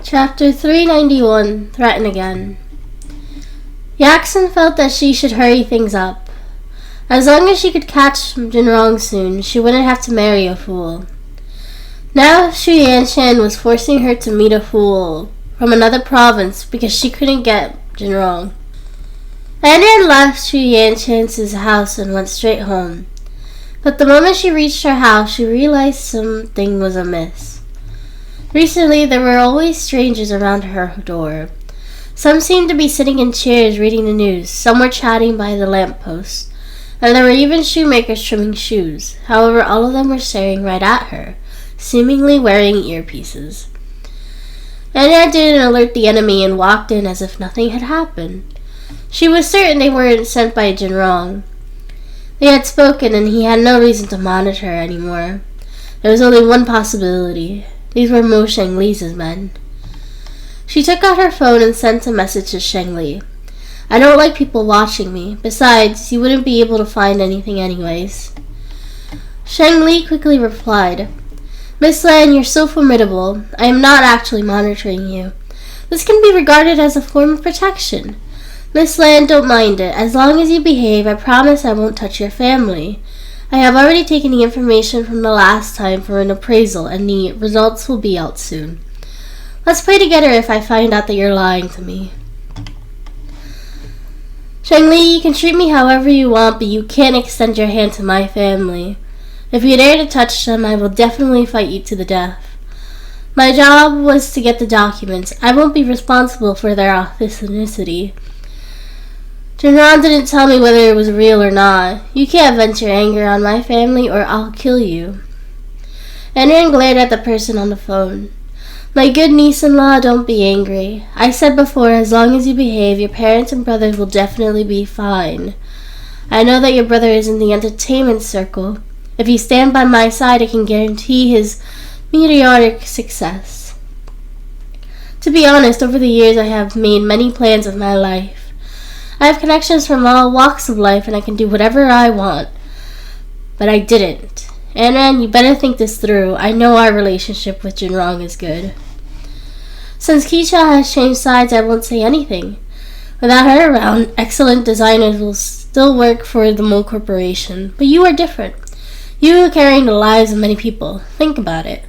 Chapter 391, Threaten Again. Yaxin felt that she should hurry things up. As long as she could catch Jinrong soon, she wouldn't have to marry a fool. Now Xu Yanshan was forcing her to meet a fool from another province because she couldn't get Jinrong. Anran left Xu Yanshan's house and went straight home. But the moment she reached her house, she realized something was amiss. Recently, there were always strangers around her door. Some seemed to be sitting in chairs reading the news, some were chatting by the lamppost, and there were even shoemakers trimming shoes. However, all of them were staring right at her, seemingly wearing earpieces. Anna didn't alert the enemy and walked in as if nothing had happened. She was certain they weren't sent by Jinrong. They had spoken and he had no reason to monitor her anymore. There was only one possibility. These were Mo Shengli's men. She took out her phone and sent a message to Shengli. I don't like people watching me. Besides, you wouldn't be able to find anything anyways. Shengli quickly replied, Miss Lan, you're so formidable. I am not actually monitoring you. This can be regarded as a form of protection. Miss Lan, don't mind it. As long as you behave, I promise I won't touch your family. I have already taken the information from the last time for an appraisal, and the results will be out soon. Let's play together if I find out that you're lying to me. Shengli, you can treat me however you want, but you can't extend your hand to my family. If you dare to touch them, I will definitely fight you to the death. My job was to get the documents. I won't be responsible for their authenticity. Jinrong didn't tell me whether it was real or not. You can't vent your anger on my family or I'll kill you. Enran glared at the person on the phone. My good niece-in-law, don't be angry. I said before, as long as you behave, your parents and brothers will definitely be fine. I know that your brother is in the entertainment circle. If you stand by my side, I can guarantee his meteoric success. To be honest, over the years I have made many plans of my life. I have connections from all walks of life and I can do whatever I want. But I didn't. Anran, you better think this through. I know our relationship with Jinrong is good. Since Keisha has changed sides, I won't say anything. Without her around, excellent designers will still work for the Mo Corporation. But you are different. You are carrying the lives of many people. Think about it.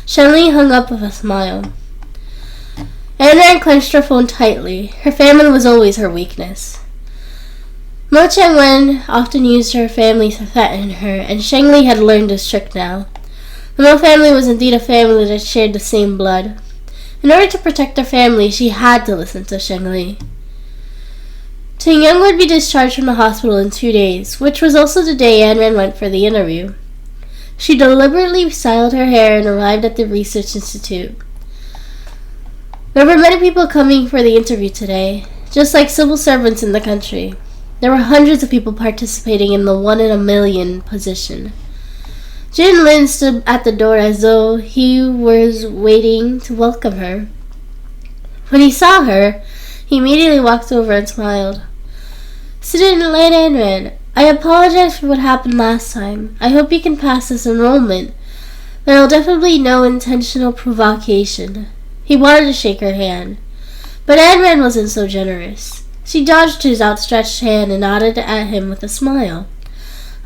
Shenli hung up with a smile. Anran clenched her phone tightly. Her family was always her weakness. Mo Changwen often used her family to threaten her, and Shengli had learned this trick now. The Mo family was indeed a family that shared the same blood. In order to protect her family, she had to listen to Shengli. Ting Yang would be discharged from the hospital in 2 days, which was also the day Anran went for the interview. She deliberately styled her hair and arrived at the research institute. There were many people coming for the interview today, just like civil servants in the country. There were hundreds of people participating in the 1 in a million position. Jin Lin stood at the door as though he was waiting to welcome her. When he saw her, he immediately walked over and smiled. Student Lan Anran, I apologize for what happened last time. I hope you can pass this enrollment. There will definitely be no intentional provocation. He wanted to shake her hand, but Anran wasn't so generous. She dodged his outstretched hand and nodded at him with a smile.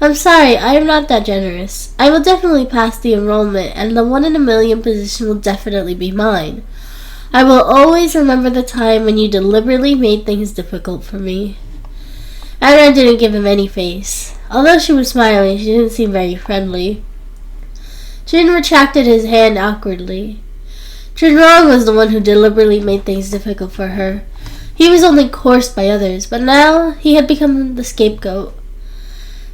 I'm sorry, I am not that generous. I will definitely pass the enrollment, and the 1 in a million position will definitely be mine. I will always remember the time when you deliberately made things difficult for me. Anran didn't give him any face. Although she was smiling, she didn't seem very friendly. Jin retracted his hand awkwardly. Jinrong was the one who deliberately made things difficult for her. He was only coerced by others, but now he had become the scapegoat.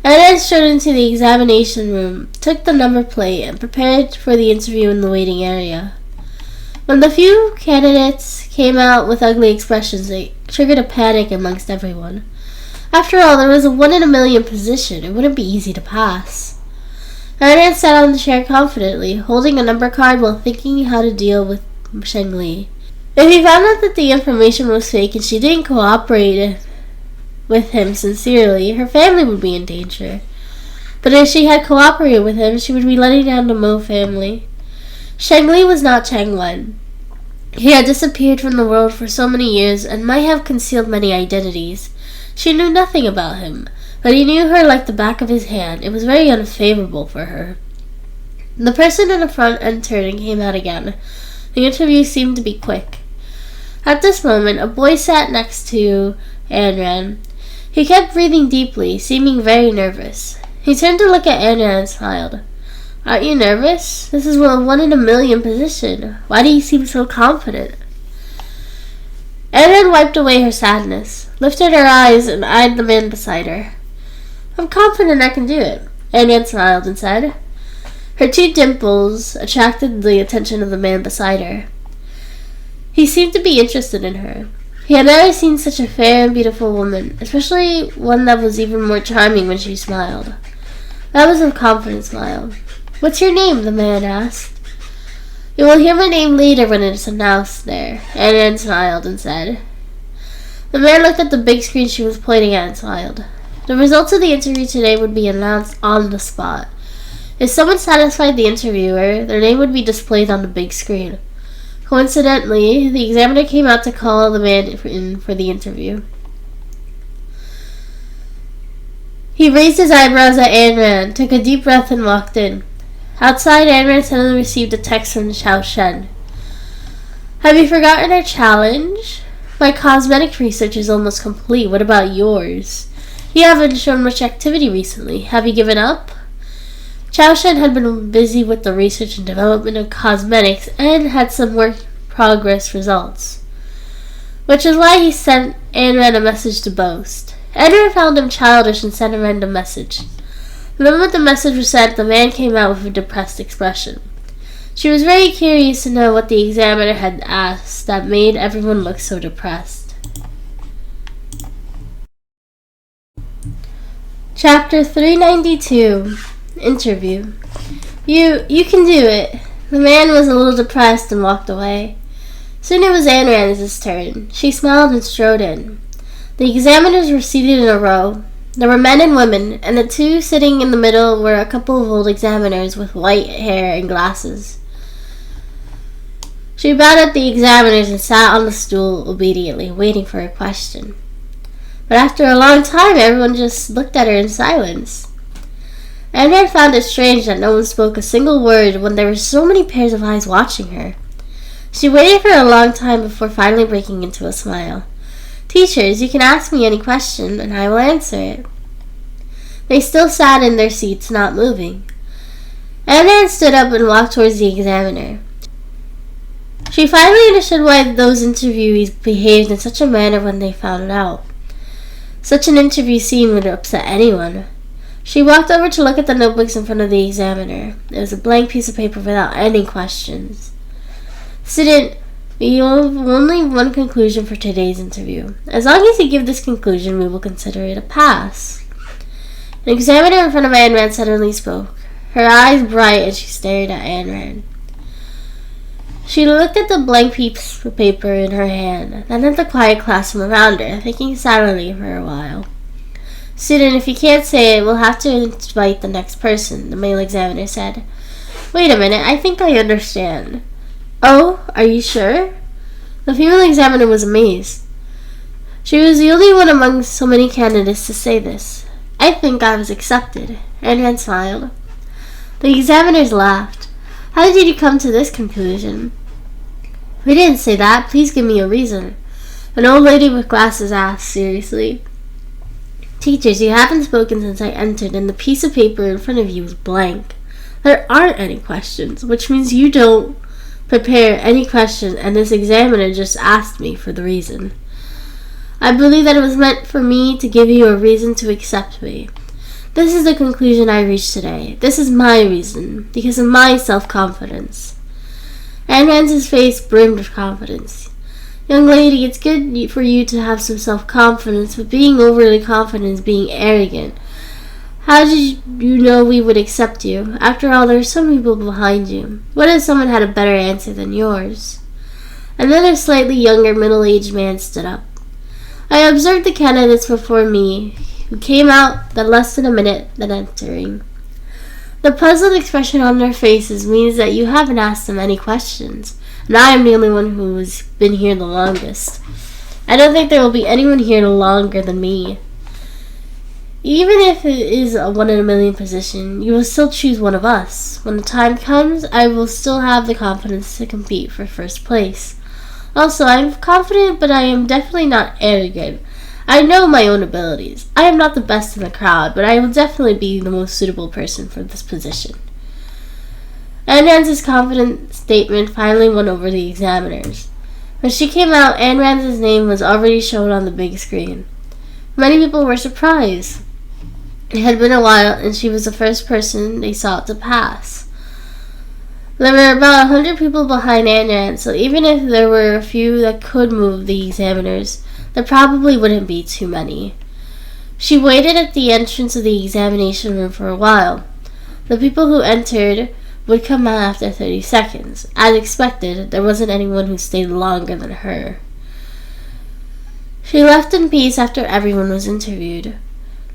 Anna strode into the examination room, took the number plate, and prepared for the interview in the waiting area. When the few candidates came out with ugly expressions, it triggered a panic amongst everyone. After all, there was a 1 in a million position. It wouldn't be easy to pass. Anna sat on the chair confidently, holding a number card while thinking how to deal with Shengli. If he found out that the information was fake and she didn't cooperate with him sincerely, her family would be in danger. But if she had cooperated with him, she would be letting down the Mo family. Sheng Li was not Chang Wen. He had disappeared from the world for so many years and might have concealed many identities. She knew nothing about him, but he knew her like the back of his hand. It was very unfavorable for her. The person in the front entered and came out again. The interview seemed to be quick. At this moment, a boy sat next to Ayn Rand. He kept breathing deeply, seeming very nervous. He turned to look at Ayn Rand and smiled. "Aren't you nervous? This is a 1 in a million position. Why do you seem so confident?" Ayn Rand wiped away her sadness, lifted her eyes, and eyed the man beside her. "I'm confident I can do it," Ayn Rand smiled and said. Her 2 dimples attracted the attention of the man beside her. He seemed to be interested in her. He had never seen such a fair and beautiful woman, especially one that was even more charming when she smiled. That was a confident smile. "What's your name?" the man asked. "You will hear my name later when it's announced there," Ayn Rand smiled and said. The man looked at the big screen she was pointing at and smiled. The results of the interview today would be announced on the spot. If someone satisfied the interviewer, their name would be displayed on the big screen. Coincidentally, the examiner came out to call the man in for the interview. He raised his eyebrows at Ayn Rand, took a deep breath, and walked in. Outside, Ayn Rand suddenly received a text from Xiao Shen. "Have you forgotten our challenge? My cosmetic research is almost complete. What about yours? You haven't shown much activity recently. Have you given up?" Xiao Shen had been busy with the research and development of cosmetics and had some work progress results, which is why he sent Ayn Rand a message to boast. Ayn Rand found him childish and sent a random message. The moment the message was sent, the man came out with a depressed expression. She was very curious to know what the examiner had asked that made everyone look so depressed. Chapter 392. Interview. You can do it." The man was a little depressed and walked away. Soon it was Ayn Rand's turn. She smiled and strode in. The examiners were seated in a row. There were men and women, and the 2 sitting in the middle were a couple of old examiners with white hair and glasses. She bowed at the examiners and sat on the stool obediently, waiting for a question. But after a long time, everyone just looked at her in silence. Ayn Rand found it strange that no one spoke a single word when there were so many pairs of eyes watching her. She waited for a long time before finally breaking into a smile. "Teachers, you can ask me any question, and I will answer it." They still sat in their seats, not moving. Ayn Rand stood up and walked towards the examiner. She finally understood why those interviewees behaved in such a manner when they found it out. Such an interview scene would upset anyone. She walked over to look at the notebooks in front of the examiner. It was a blank piece of paper without any questions. "Student, we have only one conclusion for today's interview. As long as you give this conclusion, we will consider it a pass." The examiner in front of Ayn Rand suddenly spoke. Her eyes bright and she stared at Ayn Rand. She looked at the blank piece of paper in her hand, then at the quiet classroom around her, thinking silently for a while. "Student, if you can't say it, we'll have to invite the next person," the male examiner said. "Wait a minute, I think I understand." "Oh, are you sure?" The female examiner was amazed. She was the only one among so many candidates to say this. "I think I was accepted," Ayn Rand smiled. The examiners laughed. "How did you come to this conclusion?" "We didn't say that. Please give me a reason," an old lady with glasses asked seriously. "Teachers, you haven't spoken since I entered, and the piece of paper in front of you is blank. There aren't any questions, which means you don't prepare any question, and this examiner just asked me for the reason. I believe that it was meant for me to give you a reason to accept me. This is the conclusion I reached today. This is my reason, because of my self-confidence." Ayn Rand's face brimmed with confidence. "Young lady, it's good for you to have some self-confidence, but being overly confident is being arrogant. How did you know we would accept you? After all, there are so many people behind you. What if someone had a better answer than yours?" Another slightly younger middle-aged man stood up. "I observed the candidates before me, who came out less than a minute than entering. The puzzled expression on their faces means that you haven't asked them any questions, and I am the only one who has been here the longest. I don't think there will be anyone here longer than me. Even if it is a 1 in a million position, you will still choose one of us. When the time comes, I will still have the confidence to compete for first place. Also, I am confident, but I am definitely not arrogant. I know my own abilities. I am not the best in the crowd, but I will definitely be the most suitable person for this position. Ayn Rand's confident statement finally won over the examiners. When she came out, Ayn Rand's name was already shown on the big screen. Many people were surprised. It had been a while, and she was the first person they sought to pass. There were about 100 people behind Ayn Rand, so even if there were a few that could move the examiners, there probably wouldn't be too many. She waited at the entrance of the examination room for a while. The people who entered would come out after 30 seconds. As expected, there wasn't anyone who stayed longer than her. She left in peace after everyone was interviewed.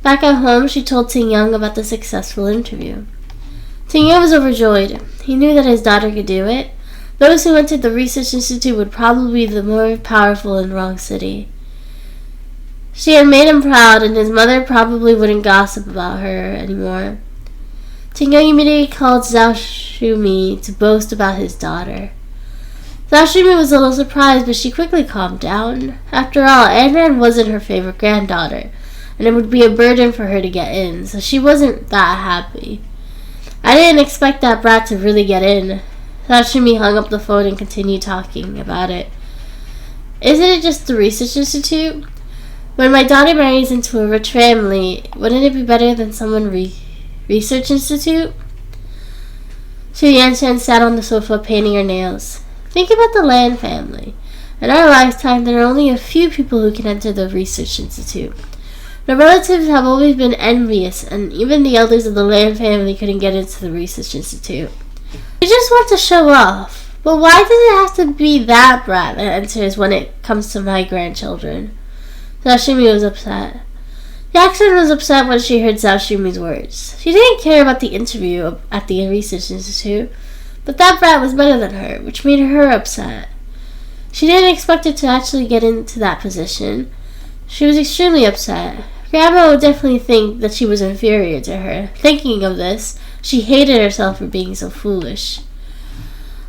Back at home, she told Ting Young about the successful interview. Ting Young was overjoyed. He knew that his daughter could do it. Those who entered the research institute would probably be the more powerful in Wrong City. She had made him proud, and his mother probably wouldn't gossip about her anymore. Ting Young immediately called Zhao Shumi to boast about his daughter. Zhao Shumi was a little surprised, but she quickly calmed down. After all, Ayn Rand wasn't her favorite granddaughter, and it would be a burden for her to get in, so she wasn't that happy. I didn't expect that brat to really get in. Zhao Shumi hung up the phone and continued talking about it. Isn't it just the research institute? When my daughter marries into a rich family, wouldn't it be better than someone research institute? Xu Yanshan sat on the sofa painting her nails. Think about the Lan family. In our lifetime, there are only a few people who can enter the research institute. The relatives have always been envious, and even the elders of the Lan family couldn't get into the research institute. They just want to show off. But why does it have to be that brat that enters when it comes to my grandchildren? Zhao Shumi was upset. Jackson was upset when she heard Zhao Shumi's words. She didn't care about the interview at the research institute, but that brat was better than her, which made her upset. She didn't expect her to actually get into that position. She was extremely upset. Grandma would definitely think that she was inferior to her. Thinking of this, she hated herself for being so foolish.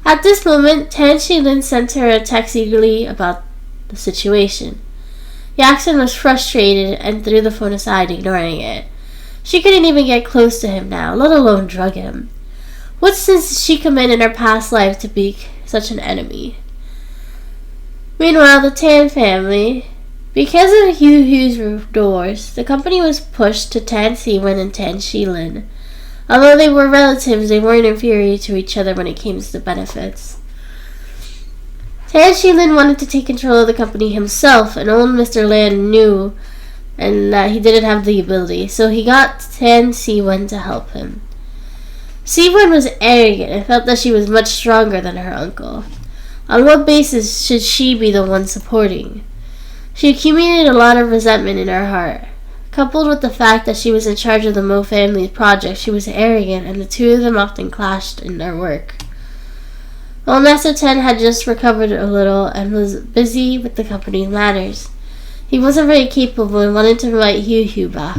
At this moment, Tan Shilin sent her a text eagerly about the situation. Jackson was frustrated and threw the phone aside, ignoring it. She couldn't even get close to him now, let alone drug him. What sins did she commit in her past life to be such an enemy? Meanwhile, the Tan family... Because of Hu Hu's divorce, the company was pushed to Tan Siwen and Tan Shilin. Although they were relatives, they weren't inferior to each other when it came to the benefits. Tan Shilin wanted to take control of the company himself, and old Mr. Lan knew and that he didn't have the ability, so he got Tan Siwen to help him. Siwen was arrogant and felt that she was much stronger than her uncle. On what basis should she be the one supporting? She accumulated a lot of resentment in her heart. Coupled with the fact that she was in charge of the Mo family's project, she was arrogant, and the two of them often clashed in their work. Old Master Ten had just recovered a little and was busy with the company's matters. He wasn't very capable and wanted to invite Hu back.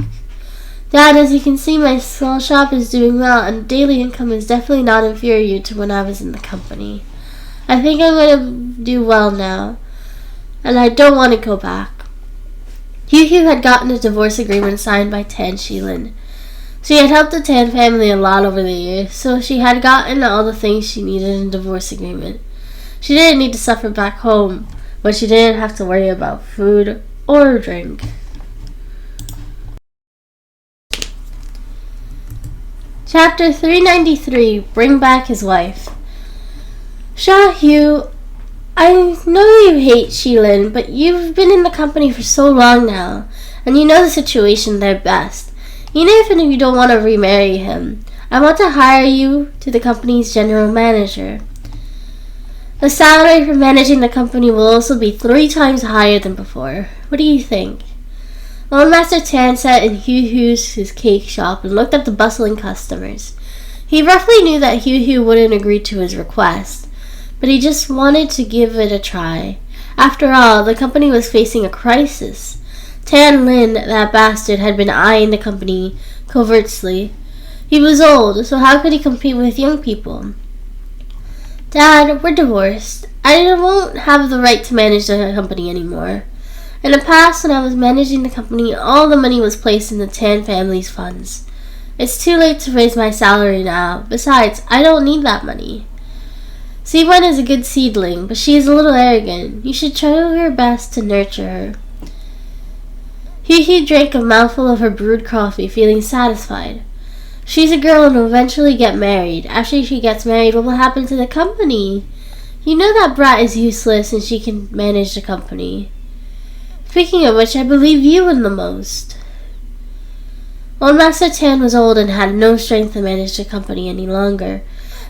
Dad, as you can see, my small shop is doing well, and daily income is definitely not inferior to when I was in the company. I think I'm going to do well now, and I don't want to go back. Hu had gotten a divorce agreement signed by Tan Shilin. She had helped the Tan family a lot over the years, so she had gotten all the things she needed in a divorce agreement. She didn't need to suffer back home, but she didn't have to worry about food or drink. Chapter 393, Bring Back His Wife. Xia Hu, I know you hate Shilin, but you've been in the company for so long now, and you know the situation there best. Even if you don't want to remarry him, I want to hire you to the company's general manager. The salary for managing the company will also be 3 times higher than before. What do you think? Old Master Tan sat in Hu's cake shop and looked at the bustling customers. He roughly knew that Hu wouldn't agree to his request, but he just wanted to give it a try. After all, the company was facing a crisis. Tan Lin, that bastard, had been eyeing the company covertly. He was old, so how could he compete with young people? Dad, we're divorced. I won't have the right to manage the company anymore. In the past, when I was managing the company, all the money was placed in the Tan family's funds. It's too late to raise my salary now. Besides, I don't need that money. Si-Wen is a good seedling, but she is a little arrogant. You should try your best to nurture her. Hu drank a mouthful of her brewed coffee, feeling satisfied. She's a girl and will eventually get married. After she gets married, what will happen to the company? You know that brat is useless and she can manage the company. Speaking of which, I believe you in the most. Old Master Tan was old and had no strength to manage the company any longer.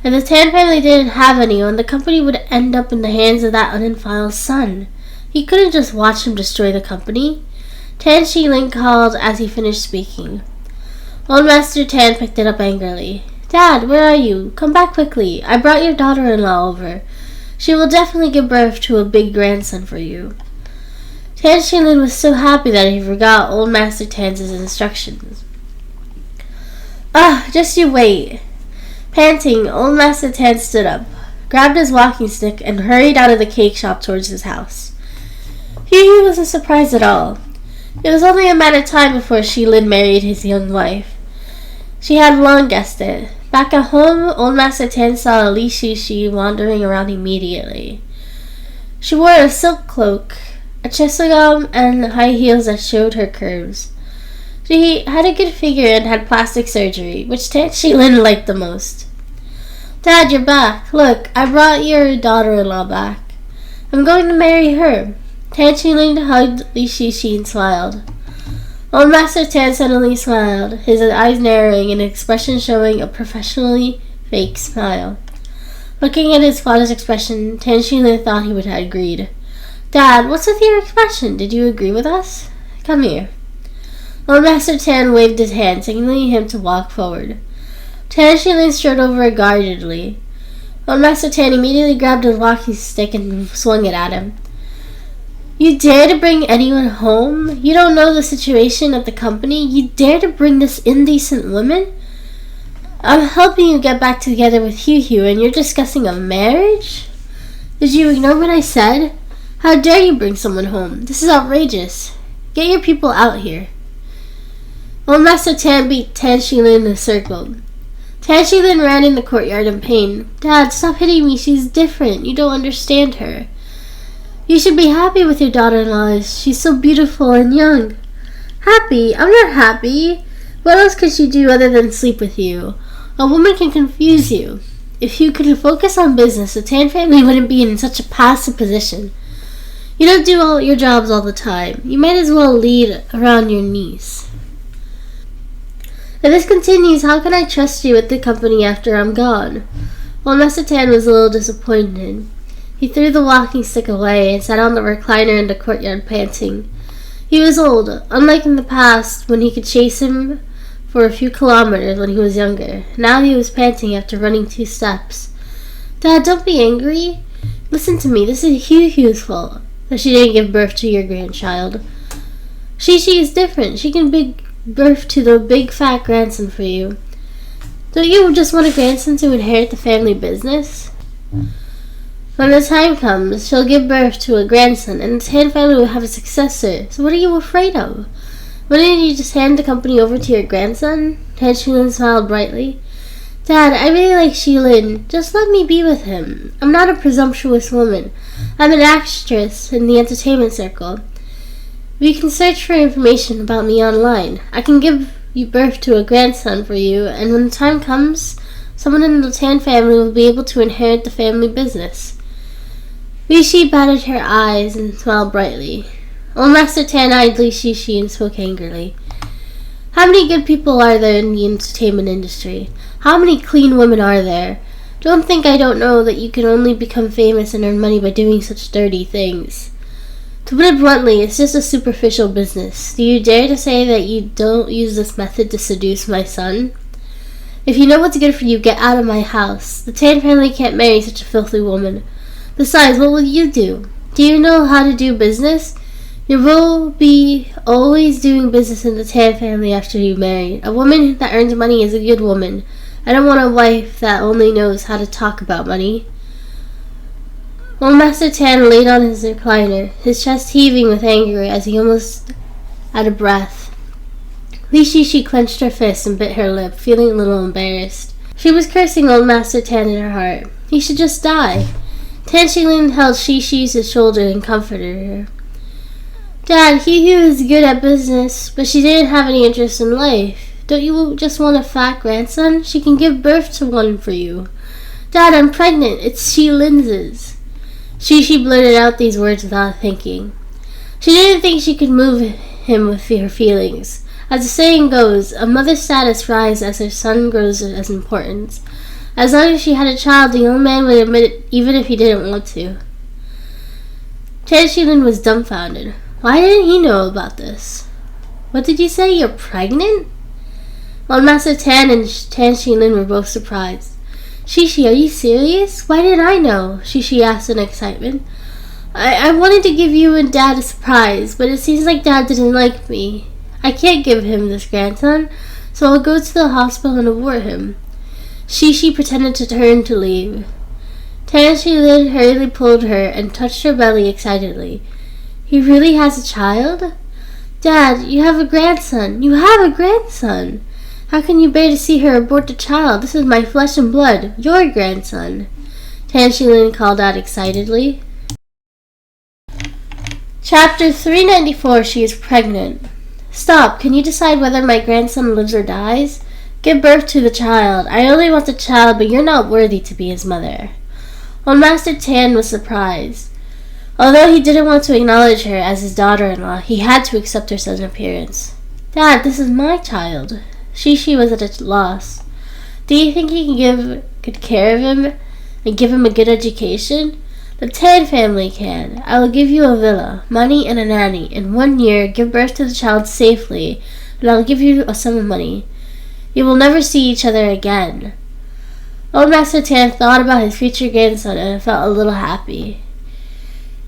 If the Tan family didn't have anyone, the company would end up in the hands of that uninfiled son. He couldn't just watch him destroy the company. Tan Shilin called as he finished speaking. Old Master Tan picked it up angrily. Dad, where are you? Come back quickly. I brought your daughter-in-law over. She will definitely give birth to a big grandson for you. Tan Shilin was so happy that he forgot Old Master Tan's instructions. Just you wait. Panting, Old Master Tan stood up, grabbed his walking stick, and hurried out of the cake shop towards his house. Hu wasn't surprised at all. It was only a matter of time before Shilin married his young wife. She had long guessed it. Back at home, Old Master Tan saw Li Shishi wandering around immediately. She wore a silk cloak, a chasuble, and high heels that showed her curves. She had a good figure and had plastic surgery, which Tan Shilin liked the most. Dad, you're back. Look, I brought your daughter-in-law back. I'm going to marry her. Tan Shilin hugged Li Shishi and smiled. Old Master Tan suddenly smiled, his eyes narrowing and expression showing a professionally fake smile. Looking at his father's expression, Tan Shilin thought he would have agreed. Dad, what's with your expression? Did you agree with us? Come here. Old Master Tan waved his hand, signaling him to walk forward. Tan Shilin strode over guardedly. Old Master Tan immediately grabbed his walking stick and swung it at him. You dare to bring anyone home? You don't know the situation at the company? You dare to bring this indecent woman? I'm helping you get back together with Hu and you're discussing a marriage? Did you ignore what I said? How dare you bring someone home? This is outrageous. Get your people out here. Old Master Tan beat Tan Shilin in a circle. Tan Shilin ran in the courtyard in pain. Dad, stop hitting me. She's different. You don't understand her. You should be happy with your daughter-in-law. She's so beautiful and young. Happy? I'm not happy. What else could she do other than sleep with you? A woman can confuse you. If you could focus on business, the Tan family wouldn't be in such a passive position. You don't do all your jobs all the time. You might as well lead around your niece. If this continues, how can I trust you with the company after I'm gone? Well, Master Tan was a little disappointed. He threw the walking stick away and sat on the recliner in the courtyard panting. He was old, unlike in the past when he could chase him for a few kilometers when he was younger. Now he was panting after running 2 steps. Dad, don't be angry. Listen to me, this is Hu's fault that she didn't give birth to your grandchild. Shishi is different. She can give birth to the big fat grandson for you. Don't you just want a grandson to inherit the family business? When the time comes, she'll give birth to a grandson, and the Tan family will have a successor. So what are you afraid of? Wouldn't you just hand the company over to your grandson? Tan Shilin smiled brightly. Dad, I really like Shilin. Just let me be with him. I'm not a presumptuous woman. I'm an actress in the entertainment circle. You can search for information about me online. I can give you birth to a grandson for you, and when the time comes, someone in the Tan family will be able to inherit the family business. Li Shi batted her eyes and smiled brightly. Old Master Tan eyed Li Shishi and spoke angrily. How many good people are there in the entertainment industry? How many clean women are there? Don't think I don't know that you can only become famous and earn money by doing such dirty things. To put it bluntly, it's just a superficial business. Do you dare to say that you don't use this method to seduce my son? If you know what's good for you, get out of my house. The Tan family can't marry such a filthy woman. Besides, what will you do? Do you know how to do business? You will be always doing business in the Tan family after you marry. A woman that earns money is a good woman. I don't want a wife that only knows how to talk about money. Old Master Tan laid on his recliner, his chest heaving with anger as he almost out of breath. Li Shishi clenched her fist and bit her lip, feeling a little embarrassed. She was cursing Old Master Tan in her heart. He should just die. Tan Xilin held Shishi's shoulder and comforted her. Dad, He was good at business, but she didn't have any interest in life. Don't you just want a fat grandson? She can give birth to one for you. Dad, I'm pregnant. It's Xilin's. Shishi blurted out these words without thinking. She didn't think she could move him with her feelings. As the saying goes, a mother's status rises as her son grows as importance. As long as she had a child, the old man would admit it even if he didn't want to. Tan Xilin was dumbfounded. Why didn't he know about this? What did you say? You're pregnant? Old Master Tan and Tan Xilin were both surprised. Shishi, are you serious? Why didn't I know? Shishi asked in excitement. I wanted to give you and Dad a surprise, but it seems like Dad didn't like me. I can't give him this grandson, so I'll go to the hospital and abort him. Shishi pretended to turn to leave. Tan Xilin hurriedly pulled her and touched her belly excitedly. He really has a child? Dad, you have a grandson. You have a grandson. How can you bear to see her abort the child? This is my flesh and blood, your grandson. Tan Xilin called out excitedly. Chapter 394, She is Pregnant. Stop, can you decide whether my grandson lives or dies? Give birth to the child. I only want the child, but you're not worthy to be his mother. Old Master Tan was surprised. Although he didn't want to acknowledge her as his daughter-in-law, he had to accept her sudden appearance. Dad, this is my child. Shishi was at a loss. Do you think he can give good care of him and give him a good education? The Tan family can. I will give you a villa, money, and a nanny. In 1 year, give birth to the child safely, and I will give you a sum of money. You will never see each other again. Old Master Tan thought about his future grandson and felt a little happy.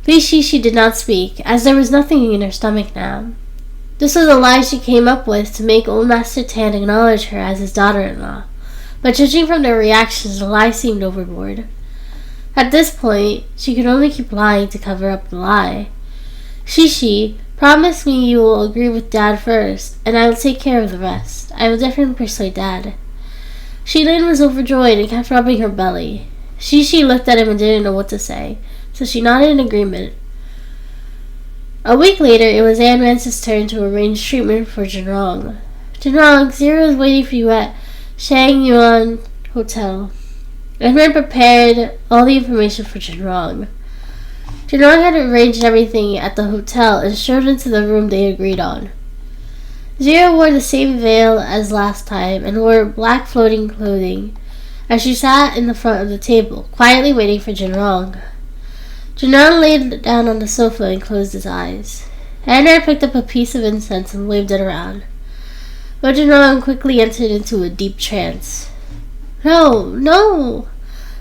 Li Shishi did not speak, as there was nothing in her stomach now. This was a lie she came up with to make Old Master Tan acknowledge her as his daughter-in-law, but judging from their reactions, the lie seemed overboard. At this point, she could only keep lying to cover up the lie. Shishi, promise me you will agree with Dad first, and I will take care of the rest. I will definitely persuade Dad. Xilin was overjoyed and kept rubbing her belly. Shishi looked at him and didn't know what to say, so she nodded in agreement. A week later, it was Anne Rance's turn to arrange treatment for Jinrong. Jinrong, Zero is waiting for you at Shang Yuan Hotel. Edmund prepared all the information for Jinrong. Jinrong had arranged everything at the hotel and strode into the room they agreed on. Zero wore the same veil as last time and wore black floating clothing as she sat in the front of the table, quietly waiting for Jinrong. Jinrong laid down on the sofa and closed his eyes. Edmund picked up a piece of incense and waved it around, but Jinrong quickly entered into a deep trance. No, no!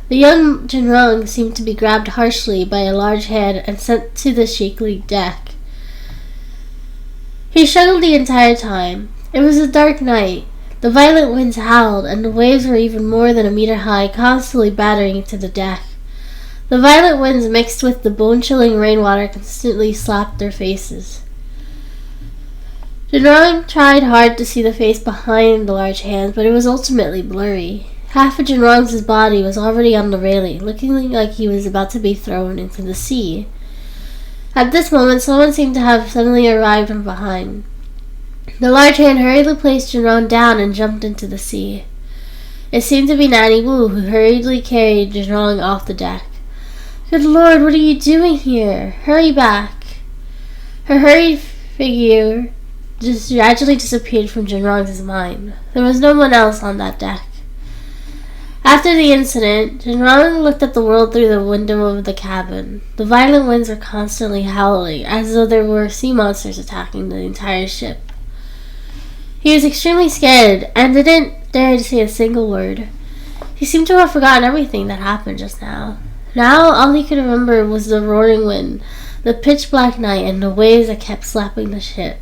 The young Jinrong seemed to be grabbed harshly by a large hand and sent to the shakily deck. He struggled the entire time. It was a dark night. The violent winds howled, and the waves were even more than a meter high, constantly battering into the deck. The violent winds mixed with the bone-chilling rainwater constantly slapped their faces. Jinrong tried hard to see the face behind the large hands, but it was ultimately blurry. Half of Jinrong's body was already on the railing, looking like he was about to be thrown into the sea. At this moment, someone seemed to have suddenly arrived from behind. The large hand hurriedly placed Jinrong down and jumped into the sea. It seemed to be Nanny Wu, who hurriedly carried Jinrong off the deck. Good Lord, what are you doing here? Hurry back. Her hurried figure just gradually disappeared from Jinrong's mind. There was no one else on that deck. After the incident, Jinrong looked at the world through the window of the cabin. The violent winds were constantly howling, as though there were sea monsters attacking the entire ship. He was extremely scared and didn't dare to say a single word. He seemed to have forgotten everything that happened just now. Now all he could remember was the roaring wind, the pitch-black night, and the waves that kept slapping the ship.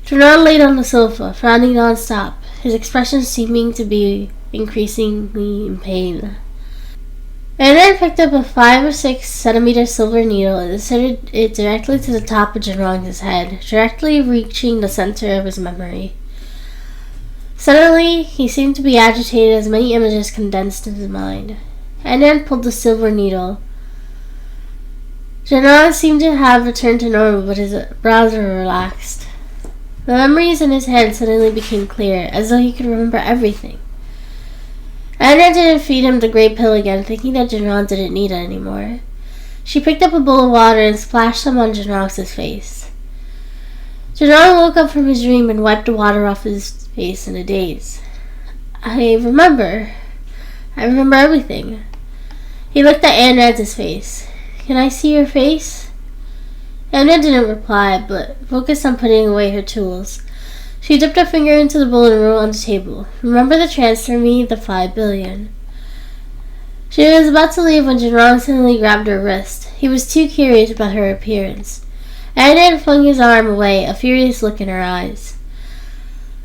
Jerron laid on the sofa, frowning non-stop, his expression seeming to be increasingly in pain. Aaron picked up a 5 or 6 centimeter silver needle and inserted it directly to the top of Jerron's head, directly reaching the center of his memory. Suddenly, he seemed to be agitated as many images condensed in his mind. Aaron pulled the silver needle. Jerron seemed to have returned to normal, but his brows were relaxed. The memories in his head suddenly became clear, as though he could remember everything. Anna didn't feed him the great pill again, thinking that Jerron didn't need it anymore. She picked up a bowl of water and splashed some on Jerron's face. Jerron woke up from his dream and wiped the water off his face in a daze. I remember everything. He looked at Anna's face. Can I see your face? Anna didn't reply, but focused on putting away her tools. She dipped her finger into the bowl and wrote on the table, "Remember to transfer me the 5 billion. She was about to leave when Jerron suddenly grabbed her wrist. He was too curious about her appearance. Anna flung his arm away, a furious look in her eyes.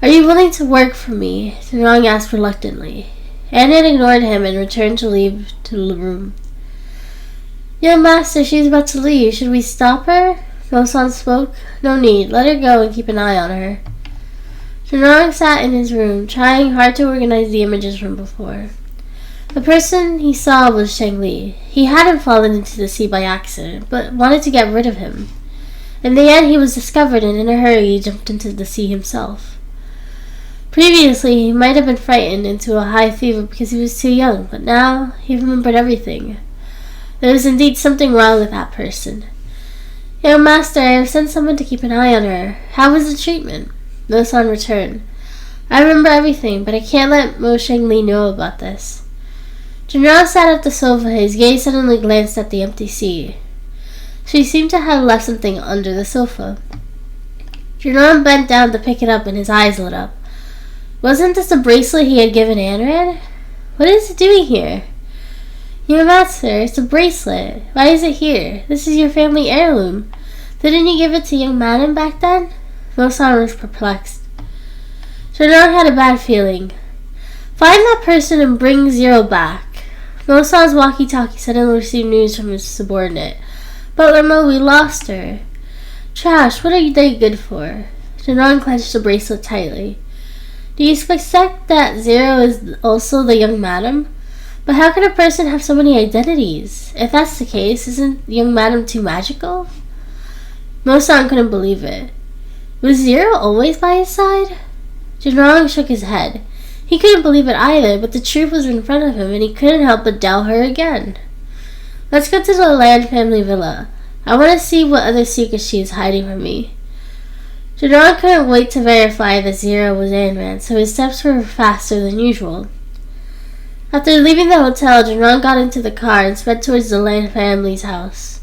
Are you willing to work for me? Jerron asked reluctantly. Anna ignored him and returned to leave to the room. Young master, she's about to leave. Should we stop her? Mosan spoke. No need. Let her go and keep an eye on her. Jerron sat in his room, trying hard to organize the images from before. The person he saw was Sheng Li. He hadn't fallen into the sea by accident, but wanted to get rid of him. In the end, he was discovered, and in a hurry he jumped into the sea himself. Previously, he might have been frightened into a high fever because he was too young, but now he remembered everything. There was indeed something wrong with that person. Young master, I have sent someone to keep an eye on her. How was the treatment? Mosan returned. I remember everything, but I can't let Mo Sheng Li know about this. Jerron sat at the sofa. His gaze suddenly glanced at the empty sea. She seemed to have left something under the sofa. Jerron bent down to pick it up, and his eyes lit up. Wasn't this the bracelet he had given Anran? What is it doing here? Your master, it's a bracelet. Why is it here? This is your family heirloom. Didn't you give it to young Madam back then? Mosan was perplexed. Jerron had a bad feeling. Find that person and bring Zero back. Mosan's walkie-talkie suddenly received news from his subordinate. Butler Mo, we lost her. Trash, what are they good for? Jerron clenched the bracelet tightly. Do you suspect that Zero is also the young Madam? But how can a person have so many identities? If that's the case, isn't young Madam too magical? Mosan couldn't believe it. Was Zero always by his side? Jerron shook his head. He couldn't believe it either, but the truth was in front of him, and he couldn't help but doubt her again. Let's go to the Land family villa. I want to see what other secrets she is hiding from me. Jerron couldn't wait to verify that Zero was Anran, so his steps were faster than usual. After leaving the hotel, Jerron got into the car and sped towards the Land family's house.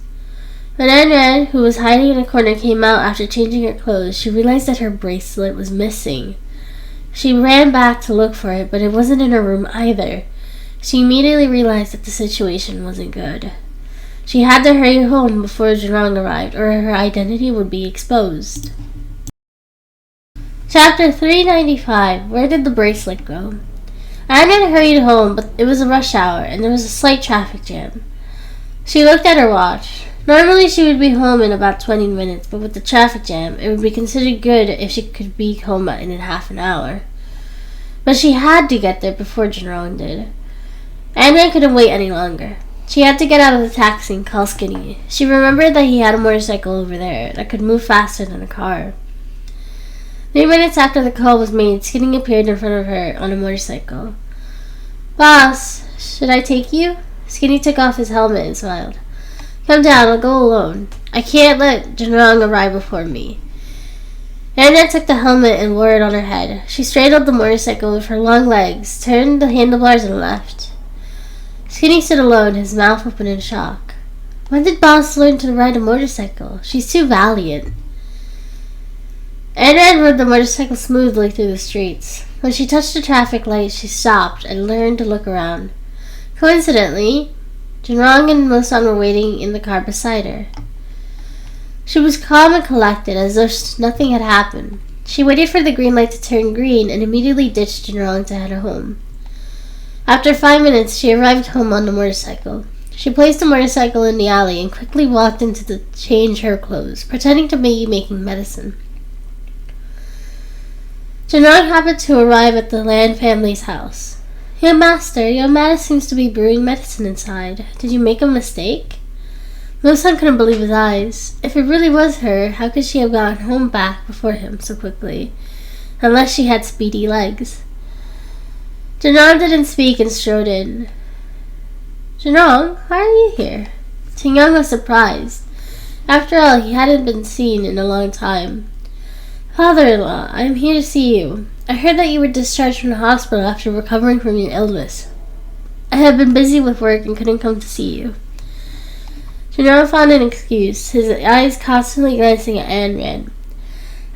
When Anran, who was hiding in a corner, came out after changing her clothes, she realized that her bracelet was missing. She ran back to look for it, but it wasn't in her room either. She immediately realized that the situation wasn't good. She had to hurry home before Jerron arrived, or her identity would be exposed. Chapter 395. Where did the bracelet go? Anna hurried home, but it was a rush hour, and there was a slight traffic jam. She looked at her watch. Normally she would be home in about 20 minutes, but with the traffic jam, it would be considered good if she could be home in half an hour. But she had to get there before Jerron did. Anna couldn't wait any longer. She had to get out of the taxi and call Skinny. She remembered that he had a motorcycle over there that could move faster than a car. 3 minutes after the call was made, Skinny appeared in front of her on a motorcycle. Boss, should I take you? Skinny took off his helmet and smiled. Come down, I'll go alone. I can't let Jerron arrive before me. Anna took the helmet and wore it on her head. She straddled the motorcycle with her long legs, turned the handlebars, and left. Skinny stood alone, his mouth open in shock. When did Boss learn to ride a motorcycle? She's too valiant. Anne rode the motorcycle smoothly through the streets. When she touched the traffic light, she stopped and learned to look around. Coincidentally, Jinrong and Mosan were waiting in the car beside her. She was calm and collected, as though nothing had happened. She waited for the green light to turn green and immediately ditched Jinrong to head home. After 5 minutes, she arrived home on the motorcycle. She placed the motorcycle in the alley and quickly walked in to change her clothes, pretending to be making medicine. Jinrong happened to arrive at the Lan family's house. "Young master, Yomada seems to be brewing medicine inside. Did you make a mistake?" Mosan couldn't believe his eyes. If it really was her, how could she have gotten home back before him so quickly? Unless she had speedy legs. Jinrong didn't speak and strode in. "Jinrong, why are you here?" Tingyang was surprised. After all, he hadn't been seen in a long time. "Father-in-law, I am here to see you. I heard that you were discharged from the hospital after recovering from your illness. I have been busy with work and couldn't come to see you." Jinrong found an excuse, his eyes constantly glancing at Anran.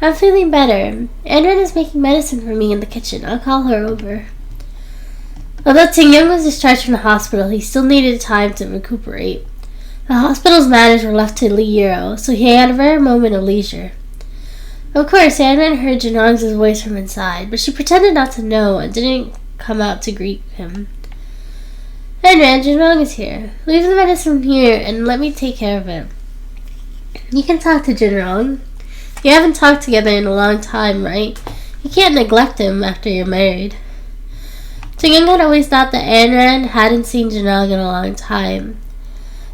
"I'm feeling better. Anran is making medicine for me in the kitchen. I'll call her over." Although Tingyang was discharged from the hospital, he still needed time to recuperate. The hospital's matters were left to Li Yero, so he had a rare moment of leisure. Of course, Anran heard Jinrong's voice from inside, but she pretended not to know and didn't come out to greet him. "Anran, Jinrong is here. Leave the medicine here and let me take care of it." "You can talk to Jinrong. You haven't talked together in a long time, right? You can't neglect him after you're married." Tingyang had always thought that Anran hadn't seen Jinrong in a long time,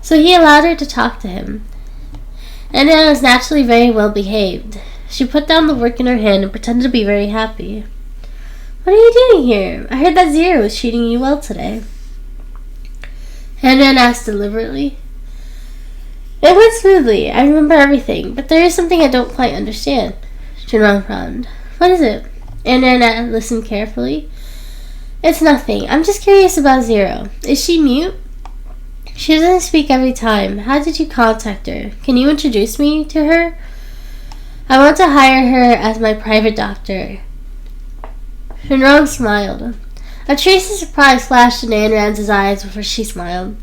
so he allowed her to talk to him. Anran was naturally very well behaved. She put down the work in her hand and pretended to be very happy. "What are you doing here? I heard that Zero was treating you well today." Anran asked deliberately. "It went smoothly. I remember everything, but there is something I don't quite understand." Jinrong frowned. "What is it?" Anran listened carefully. "It's nothing. I'm just curious about Zero. Is she mute?" "She doesn't speak every time. How did you contact her? Can you introduce me to her? I want to hire her as my private doctor." Jinrong smiled. A trace of surprise flashed in Anran's eyes before she smiled.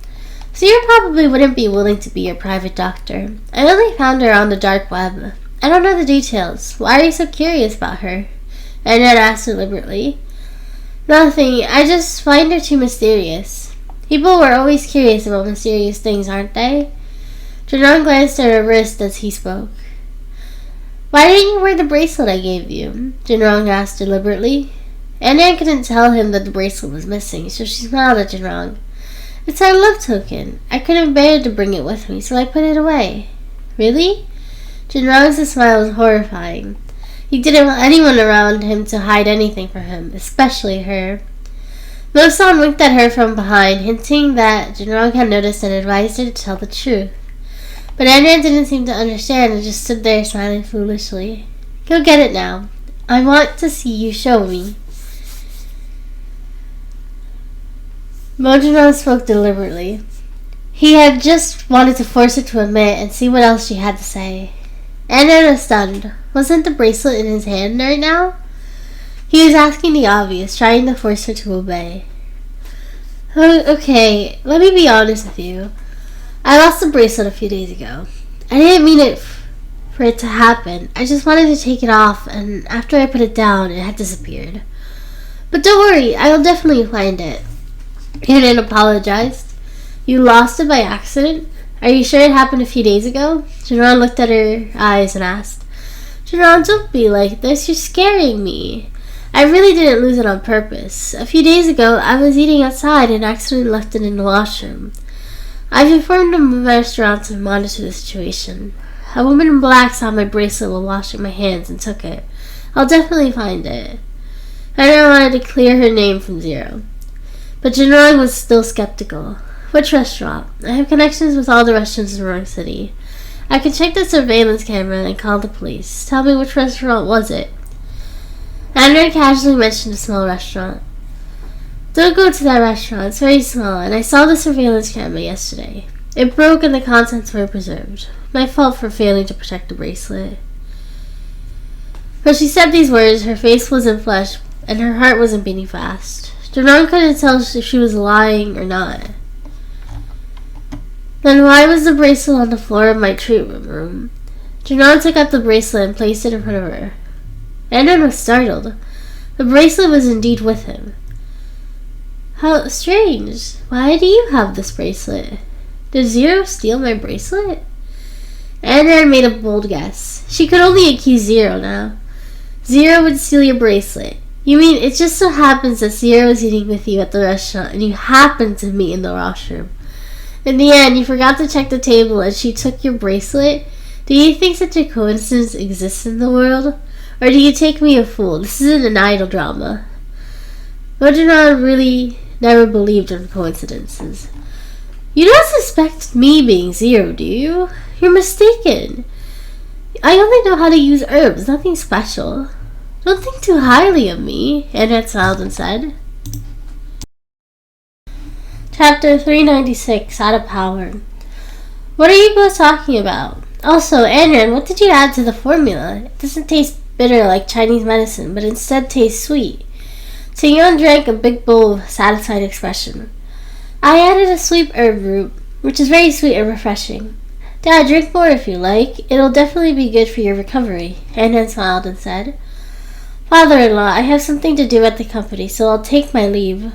"Zero probably wouldn't be willing to be your private doctor. I only found her on the dark web. I don't know the details. Why are you so curious about her?" Anran asked deliberately. "Nothing. I just find her too mysterious. People were always curious about mysterious things, aren't they?" Jinrong glanced at her wrist as he spoke. "Why didn't you wear the bracelet I gave you?" Jinrong asked deliberately. Anran couldn't tell him that the bracelet was missing, so she smiled at Jinrong. "It's our love token. I couldn't bear to bring it with me, so I put it away." "Really?" Jinrong's smile was horrifying. He didn't want anyone around him to hide anything from him, especially her. Mosan winked at her from behind, hinting that Jinrong had noticed and advised her to tell the truth. But Anran didn't seem to understand and just stood there smiling foolishly. "Go get it now. I want to see you show me." Jinrong spoke deliberately. He had just wanted to force her to admit and see what else she had to say. Anran was stunned. Wasn't the bracelet in his hand right now? He was asking the obvious, trying to force her to obey. "Okay, let me be honest with you. I lost the bracelet a few days ago. I didn't mean it for it to happen. I just wanted to take it off, and after I put it down, it had disappeared. But don't worry, I will definitely find it." Anran apologized. "You lost it by accident? Are you sure it happened a few days ago?" Jinrong looked at her eyes and asked. "Jinrong, don't be like this. You're scaring me. I really didn't lose it on purpose. A few days ago, I was eating outside and accidentally left it in the washroom. I've informed the restaurant to monitor the situation. A woman in black saw my bracelet while washing my hands and took it. I'll definitely find it." Anran wanted to clear her name from Zero. But Jinrong was still skeptical. "Which restaurant? I have connections with all the restaurants in Roaring City. I can check the surveillance camera and call the police. Tell me, which restaurant was it?" Anran casually mentioned a small restaurant. "Don't go to that restaurant. It's very small, and I saw the surveillance camera yesterday. It broke and the contents were preserved. My fault for failing to protect the bracelet." When she said these words, her face wasn't flushed and her heart wasn't beating fast. Janan couldn't tell if she was lying or not. Then why was the bracelet on the floor of my treatment room? Janan took out the bracelet and placed it in front of her. Annan was startled. The bracelet was indeed with him. How strange. Why do you have this bracelet? Did Zero steal my bracelet? Annan made a bold guess. She could only accuse Zero now. Zero would steal your bracelet. You mean it just so happens that Zero was eating with you at the restaurant and you happened to meet in the washroom. In the end, you forgot to check the table and she took your bracelet? Do you think such a coincidence exists in the world? Or do you take me a fool? This isn't an idle drama. Rojanon really never believed in coincidences. You don't suspect me being Zero, do you? You're mistaken. I only know how to use herbs, nothing special. Don't think too highly of me, Annan smiled and said. Chapter 396, Out of Power. What are you both talking about? Also, Annan, what did you add to the formula? It doesn't taste bitter like Chinese medicine, but instead tastes sweet. Taeyeon drank a big bowl with a satisfied expression. I added a sweet herb root, which is very sweet and refreshing. Dad, drink more if you like. It'll definitely be good for your recovery, Annan smiled and said. Father-in-law, I have something to do at the company, so I'll take my leave.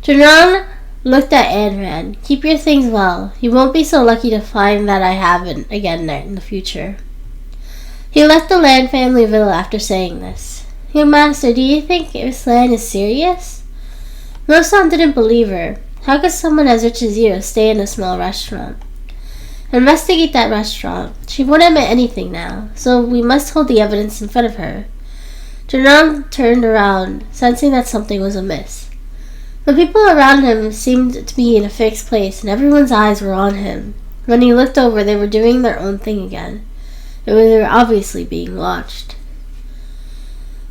Janan looked at Anran. Keep your things well. You won't be so lucky to find that I haven't again in the future. He left the Land family villa after saying this. Young master, do you think Miss Land is serious? Rosan didn't believe her. How could someone as rich as you stay in a small restaurant? Investigate that restaurant. She won't admit anything now, so we must hold the evidence in front of her. Janan turned around, sensing that something was amiss. The people around him seemed to be in a fixed place, and everyone's eyes were on him. When he looked over, they were doing their own thing again. They were obviously being watched.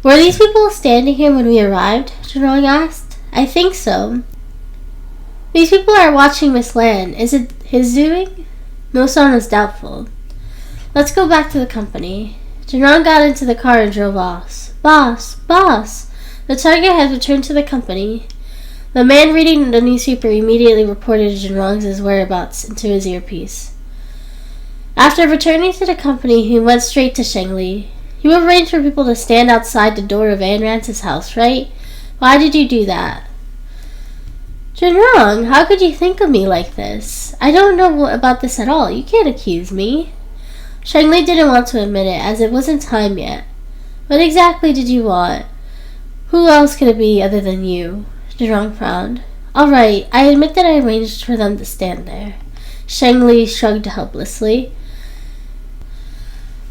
Were these people standing here when we arrived? Janan asked. I think so. These people are watching Miss Land. Is it his doing? Mosan was doubtful. Let's go back to the company. Janan got into the car and drove off. Boss! The target has returned to the company. The man reading the newspaper immediately reported Janrong's whereabouts into his earpiece. After returning to the company, he went straight to Shengli. You arranged for people to stand outside the door of Ann Rance's house, right? Why did you do that? Janrong, how could you think of me like this? I don't know about this at all. You can't accuse me. Shengli didn't want to admit it, as it wasn't time yet. What exactly did you want? Who else could it be other than you? Janrong frowned. All right, I admit that I arranged for them to stand there. Shengli shrugged helplessly.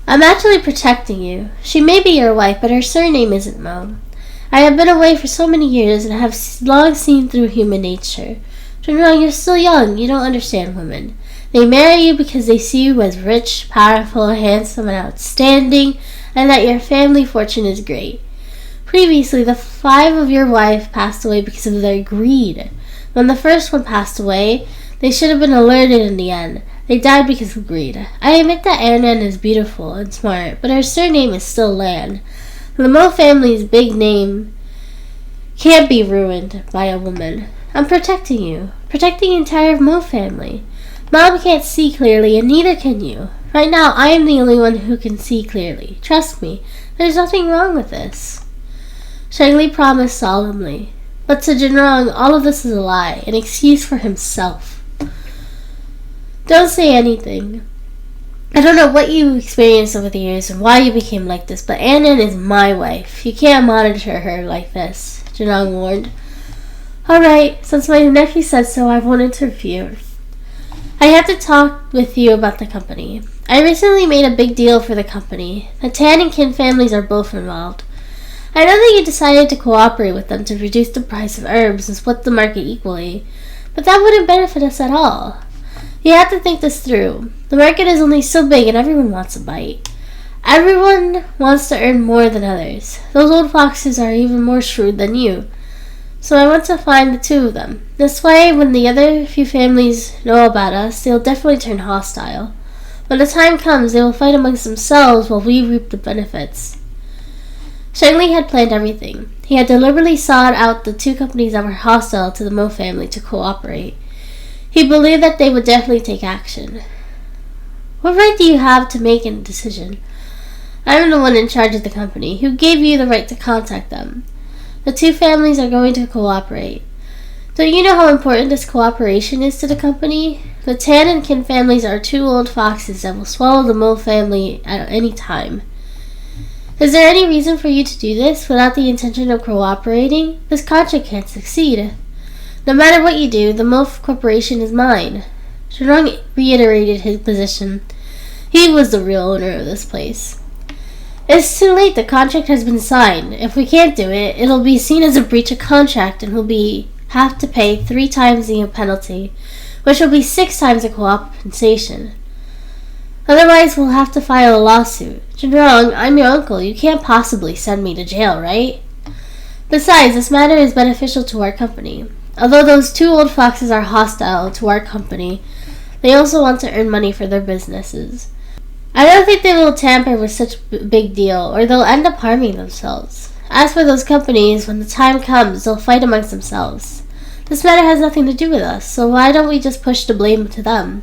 I'm actually protecting you. She may be your wife, but her surname isn't Mo. I have been away for so many years and have long seen through human nature. Janrong, you're still young. You don't understand women. They marry you because they see you as rich, powerful, handsome, and outstanding, and that your family fortune is great. Previously, the 5 of your wife passed away because of their greed. When the first one passed away, they should have been alerted in the end. They died because of greed. I admit that Annan is beautiful and smart, but her surname is still Lan. The Mo family's big name can't be ruined by a woman. I'm protecting you. Protecting the entire Mo family. Mom can't see clearly, and neither can you. Right now, I am the only one who can see clearly. Trust me, there's nothing wrong with this. Shengli promised solemnly. But to Janrong, all of this is a lie, an excuse for himself. Don't say anything. I don't know what you experienced over the years and why you became like this, but Annan is my wife. You can't monitor her like this, Janrong warned. Alright, since my nephew said so, I won't interfere. I have to talk with you about the company. I recently made a big deal for the company. The Tan and Kin families are both involved. I know that you decided to cooperate with them to reduce the price of herbs and split the market equally, but that wouldn't benefit us at all. You have to think this through. The market is only so big and everyone wants a bite. Everyone wants to earn more than others. Those old foxes are even more shrewd than you. So I want to find the 2 of them. This way, when the other few families know about us, they'll definitely turn hostile. When the time comes, they will fight amongst themselves while we reap the benefits. Sheng Li had planned everything. He had deliberately sought out the two companies that were hostile to the Mo family to cooperate. He believed that they would definitely take action. What right do you have to make a decision? I'm the one in charge of the company. Who gave you the right to contact them? The two families are going to cooperate. Don't you know how important this cooperation is to the company? The Tan and Qin families are two old foxes that will swallow the Mo family at any time. Is there any reason for you to do this without the intention of cooperating? This contract can't succeed. No matter what you do, the Mo Corporation is mine. Zhenrong reiterated his position. He was the real owner of this place. It's too late. The contract has been signed. If we can't do it, it'll be seen as a breach of contract and we'll have to pay 3 times the penalty, which will be 6 times the compensation. Otherwise, we'll have to file a lawsuit. Zhenrong, I'm your uncle. You can't possibly send me to jail, right? Besides, this matter is beneficial to our company. Although those two old foxes are hostile to our company, they also want to earn money for their businesses. I don't think they will tamper with such a big deal, or they'll end up harming themselves. As for those companies, when the time comes, they'll fight amongst themselves. This matter has nothing to do with us, so why don't we just push the blame to them?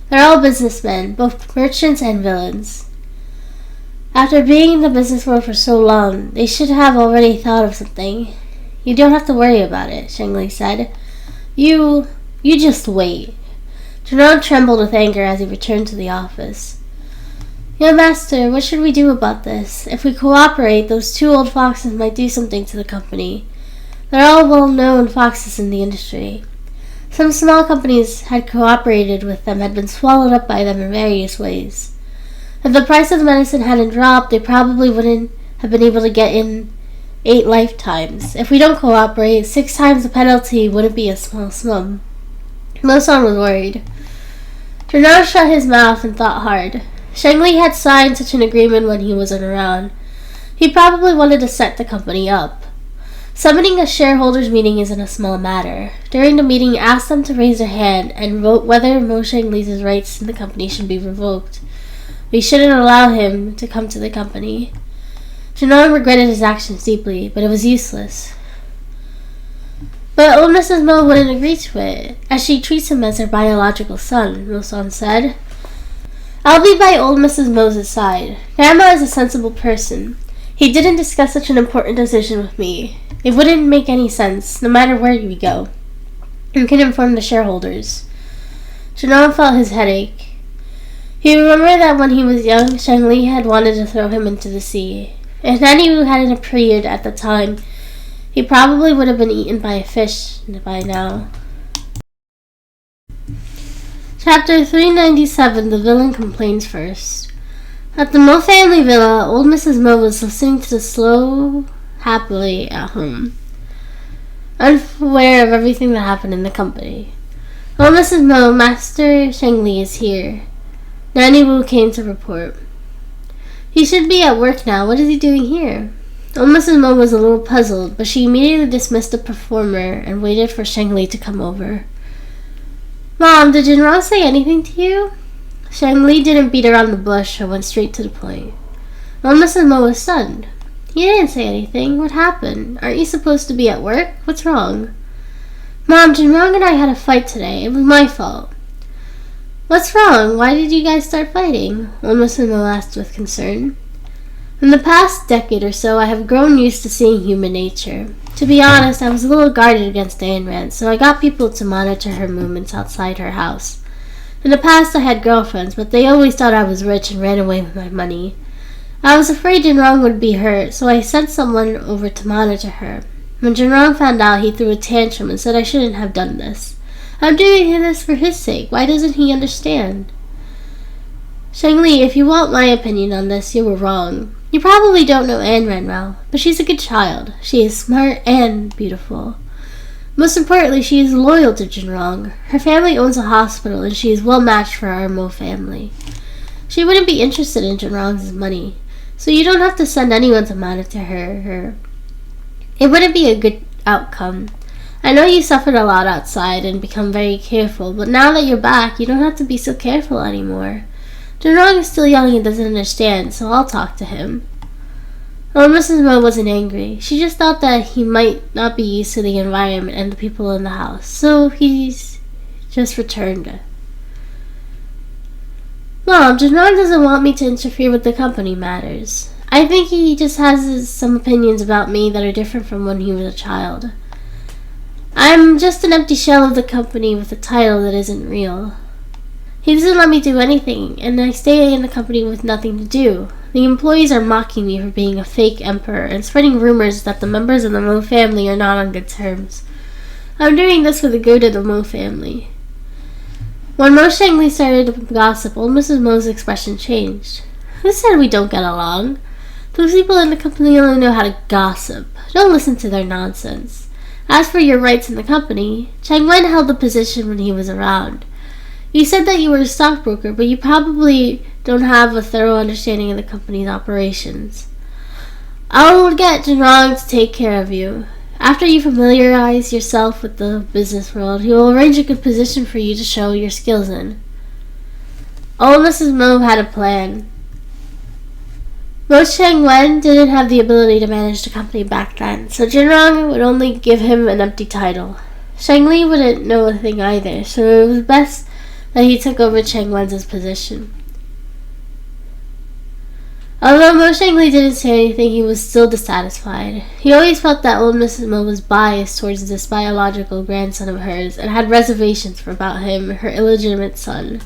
They're all businessmen, both merchants and villains. After being in the business world for so long, they should have already thought of something. You don't have to worry about it, Sheng Li said. You just wait. Zhenrong trembled with anger as he returned to the office. Young master, what should we do about this? If we cooperate, those two old foxes might do something to the company. They're all well-known foxes in the industry. Some small companies had cooperated with them had been swallowed up by them in various ways. If the price of the medicine hadn't dropped, they probably wouldn't have been able to get in 8 lifetimes. If we don't cooperate, 6 times the penalty wouldn't be a small sum. Mo-san was worried. Zhenrong shut his mouth and thought hard. Sheng Li had signed such an agreement when he wasn't around. He probably wanted to set the company up. Summoning a shareholders meeting isn't a small matter. During the meeting, ask them to raise their hand and vote whether Mo Sheng Li's rights in the company should be revoked. We shouldn't allow him to come to the company. Zhenrong regretted his actions deeply, but it was useless. But old Mrs. Mo wouldn't agree to it, as she treats him as her biological son, Mo-san said. I'll be by old Mrs. Mo's side. Grandma is a sensible person. He didn't discuss such an important decision with me. It wouldn't make any sense, no matter where we go. You can inform the shareholders. Zhenrong felt his headache. He remembered that when he was young, Sheng Li had wanted to throw him into the sea. If Nanny hadn't appeared at the time, he probably would have been eaten by a fish by now. Chapter 397, The Villain Complains First. At the Mo family villa, old Mrs. Mo was listening to the slow happily at home, unaware of everything that happened in the company. Old Mrs. Mo, Master Sheng Li is here. Nanny Wu came to report. He should be at work now. What is he doing here? Old Mrs. Mo was a little puzzled, but she immediately dismissed the performer and waited for Sheng Li to come over. Mom, did Zhenrong say anything to you? Sheng Li didn't beat around the bush and went straight to the point. Old Mrs. Mo was stunned. He didn't say anything. What happened? Aren't you supposed to be at work? What's wrong? Mom, Zhenrong and I had a fight today. It was my fault. What's wrong? Why did you guys start fighting? Old Mrs. Mo asked with concern. In the past decade or so, I have grown used to seeing human nature. To be honest, I was a little guarded against Ayn Rand, so I got people to monitor her movements outside her house. In the past, I had girlfriends, but they always thought I was rich and ran away with my money. I was afraid Zhenrong would be hurt, so I sent someone over to monitor her. When Zhenrong found out, he threw a tantrum and said I shouldn't have done this. I'm doing this for his sake. Why doesn't he understand? Sheng Li, if you want my opinion on this, you were wrong. You probably don't know Ayn Rand well, but she's a good child. She is smart and beautiful. Most importantly, she is loyal to Zhenrong. Her family owns a hospital, and she is well matched for our Mo family. She wouldn't be interested in Zhenrong's money, so you don't have to send anyone to monitor her. It wouldn't be a good outcome. I know you suffered a lot outside and become very careful, but now that you're back, you don't have to be so careful anymore. Zhenrong is still young and doesn't understand, so I'll talk to him. Well, Mrs. Mo wasn't angry. She just thought that he might not be used to the environment and the people in the house, so he's just returned. Mom, Janron doesn't want me to interfere with the company matters. I think he just has some opinions about me that are different from when he was a child. I'm just an empty shell of the company with a title that isn't real. He doesn't let me do anything, and I stay in the company with nothing to do. The employees are mocking me for being a fake emperor and spreading rumors that the members of the Mo family are not on good terms. I'm doing this for the good of the Mo family. When Mo Shangli started to gossip, old Mrs. Mo's expression changed. Who said we don't get along? Those people in the company only know how to gossip. Don't listen to their nonsense. As for your rights in the company, Chang Wen held the position when he was around. You said that you were a stockbroker, but you probably don't have a thorough understanding of the company's operations. I will get Jinrong to take care of you. After you familiarize yourself with the business world, he will arrange a good position for you to show your skills in. Old Mrs. Mo had a plan. Mo Chang Wen didn't have the ability to manage the company back then, so Jinrong would only give him an empty title. Shang Li wouldn't know a thing either, so it was best that he took over Chang Wen's position. Although Mo Shangli didn't say anything, he was still dissatisfied. He always felt that old Mrs. Mo was biased towards this biological grandson of hers and had reservations about him, her illegitimate son.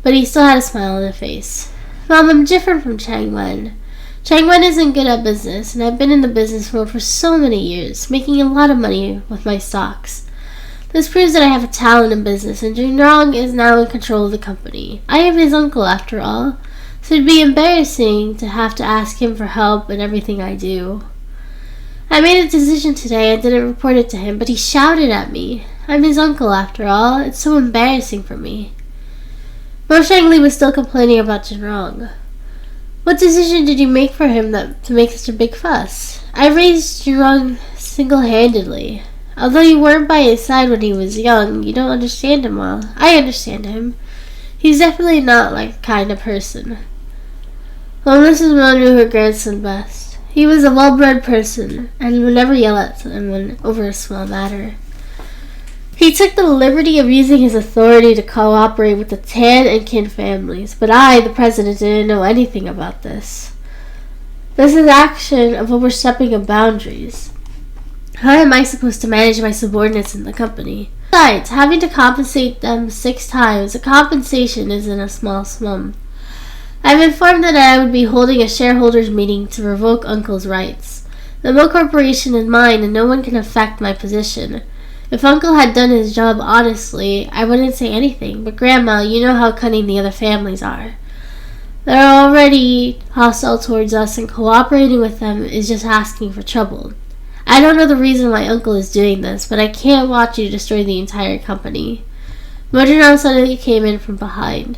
But he still had a smile on his face. Mom, I'm different from Chang Wen. Chang Wen isn't good at business, and I've been in the business world for so many years, making a lot of money with my stocks. This proves that I have a talent in business, and Jinrong is now in control of the company. I am his uncle, after all, so it'd be embarrassing to have to ask him for help in everything I do. I made a decision today and didn't report it to him, but he shouted at me. I'm his uncle, after all. It's so embarrassing for me. Mo Shangli was still complaining about Jinrong. What decision did you make for him to make such a big fuss? I raised Jinrong single-handedly. Although you weren't by his side when he was young, you don't understand him well. I understand him. He's definitely not like the kind of person. Well, Mrs. Mo knew her grandson best. He was a well-bred person, and would never yell at someone over a small matter. He took the liberty of using his authority to cooperate with the Tan and Qin families, but I, the president, didn't know anything about this. This is action of overstepping of boundaries. How am I supposed to manage my subordinates in the company? Besides, having to compensate them 6 times, the compensation isn't a small sum. I've informed that I would be holding a shareholders meeting to revoke Uncle's rights. The Mo Corporation is mine and no one can affect my position. If Uncle had done his job honestly, I wouldn't say anything, but Grandma, you know how cunning the other families are. They're already hostile towards us, and cooperating with them is just asking for trouble. I don't know the reason why Uncle is doing this, but I can't watch you destroy the entire company. Mojiram suddenly came in from behind.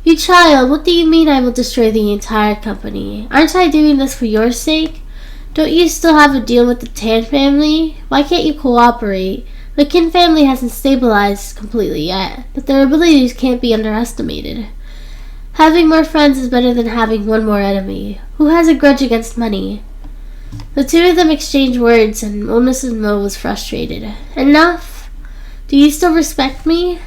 You child, what do you mean I will destroy the entire company? Aren't I doing this for your sake? Don't you still have a deal with the Tan family? Why can't you cooperate? The Qin family hasn't stabilized completely yet, but their abilities can't be underestimated. Having more friends is better than having one more enemy. Who has a grudge against money? The two of them exchanged words, and old Mrs. Mo was frustrated. Enough? Do you still respect me?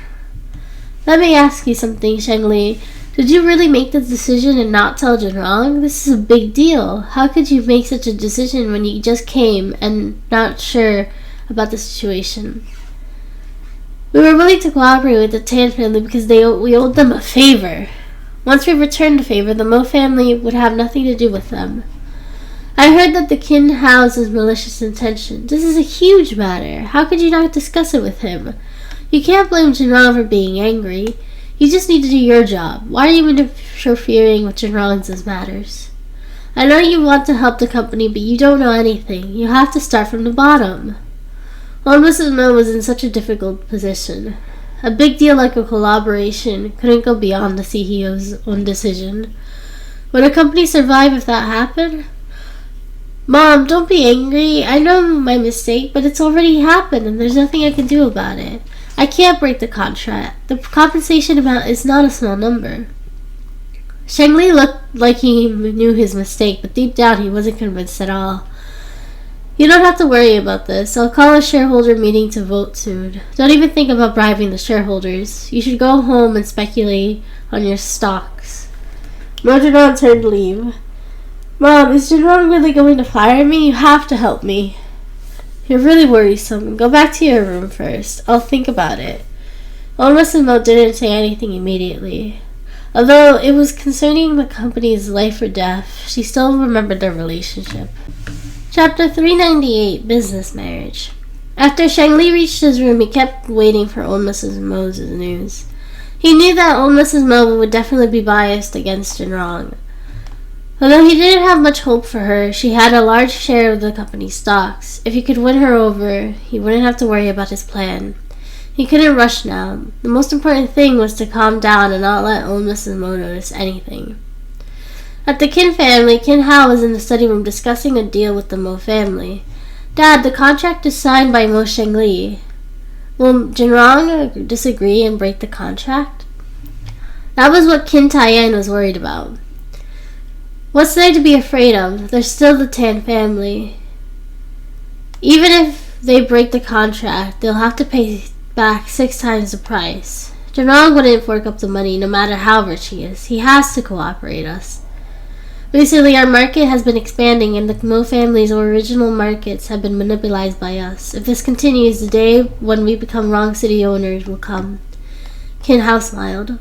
Let me ask you something, Shang Li. Did you really make the decision and not tell Jinrong? This is a big deal. How could you make such a decision when you just came and not sure about the situation? We were willing to cooperate with the Tan family because we owed them a favor. Once we returned the favor, the Mo family would have nothing to do with them. I heard that the Qin houses malicious intentions. This is a huge matter. How could you not discuss it with him? You can't blame Jinrong for being angry. You just need to do your job. Why are you interfering with Jinrong's matters? I know you want to help the company, but you don't know anything. You have to start from the bottom. Old Mrs. Mo was in such a difficult position. A big deal like a collaboration couldn't go beyond the CEO's own decision. Would a company survive if that happened? Mom, don't be angry. I know my mistake, but it's already happened and there's nothing I can do about it. I can't break the contract. The compensation amount is not a small number. Sheng Li looked like he knew his mistake, but deep down he wasn't convinced at all. You don't have to worry about this. I'll call a shareholder meeting to vote soon. Don't even think about bribing the shareholders. You should go home and speculate on your stocks. Mojadon turned to leave. Mom, is Jinron really going to fire me? You have to help me. You're really worrisome. Go back to your room first. I'll think about it. Old Mrs. Mo didn't say anything immediately. Although it was concerning the company's life or death, she still remembered their relationship. Chapter 398, Business Marriage. After Sheng Li reached his room, he kept waiting for old Mrs. Mo's news. He knew that old Mrs. Mo would definitely be biased against Jinrong. Although he didn't have much hope for her, she had a large share of the company's stocks. If he could win her over, he wouldn't have to worry about his plan. He couldn't rush now. The most important thing was to calm down and not let old Mrs. Mo notice anything. At the Qin family, Qin Hao was in the study room discussing a deal with the Mo family. Dad, the contract is signed by Mo Sheng Li. Will Jinrong disagree and break the contract? That was what Qin Taiyan was worried about. What's there to be afraid of? They're still the Tan family. Even if they break the contract, they'll have to pay back 6 times the price. Jinrong wouldn't fork up the money no matter how rich he is. He has to cooperate us. Recently, our market has been expanding and the Mo family's original markets have been monopolized by us. If this continues, the day when we become Wrong City owners will come. Qin Hao smiled.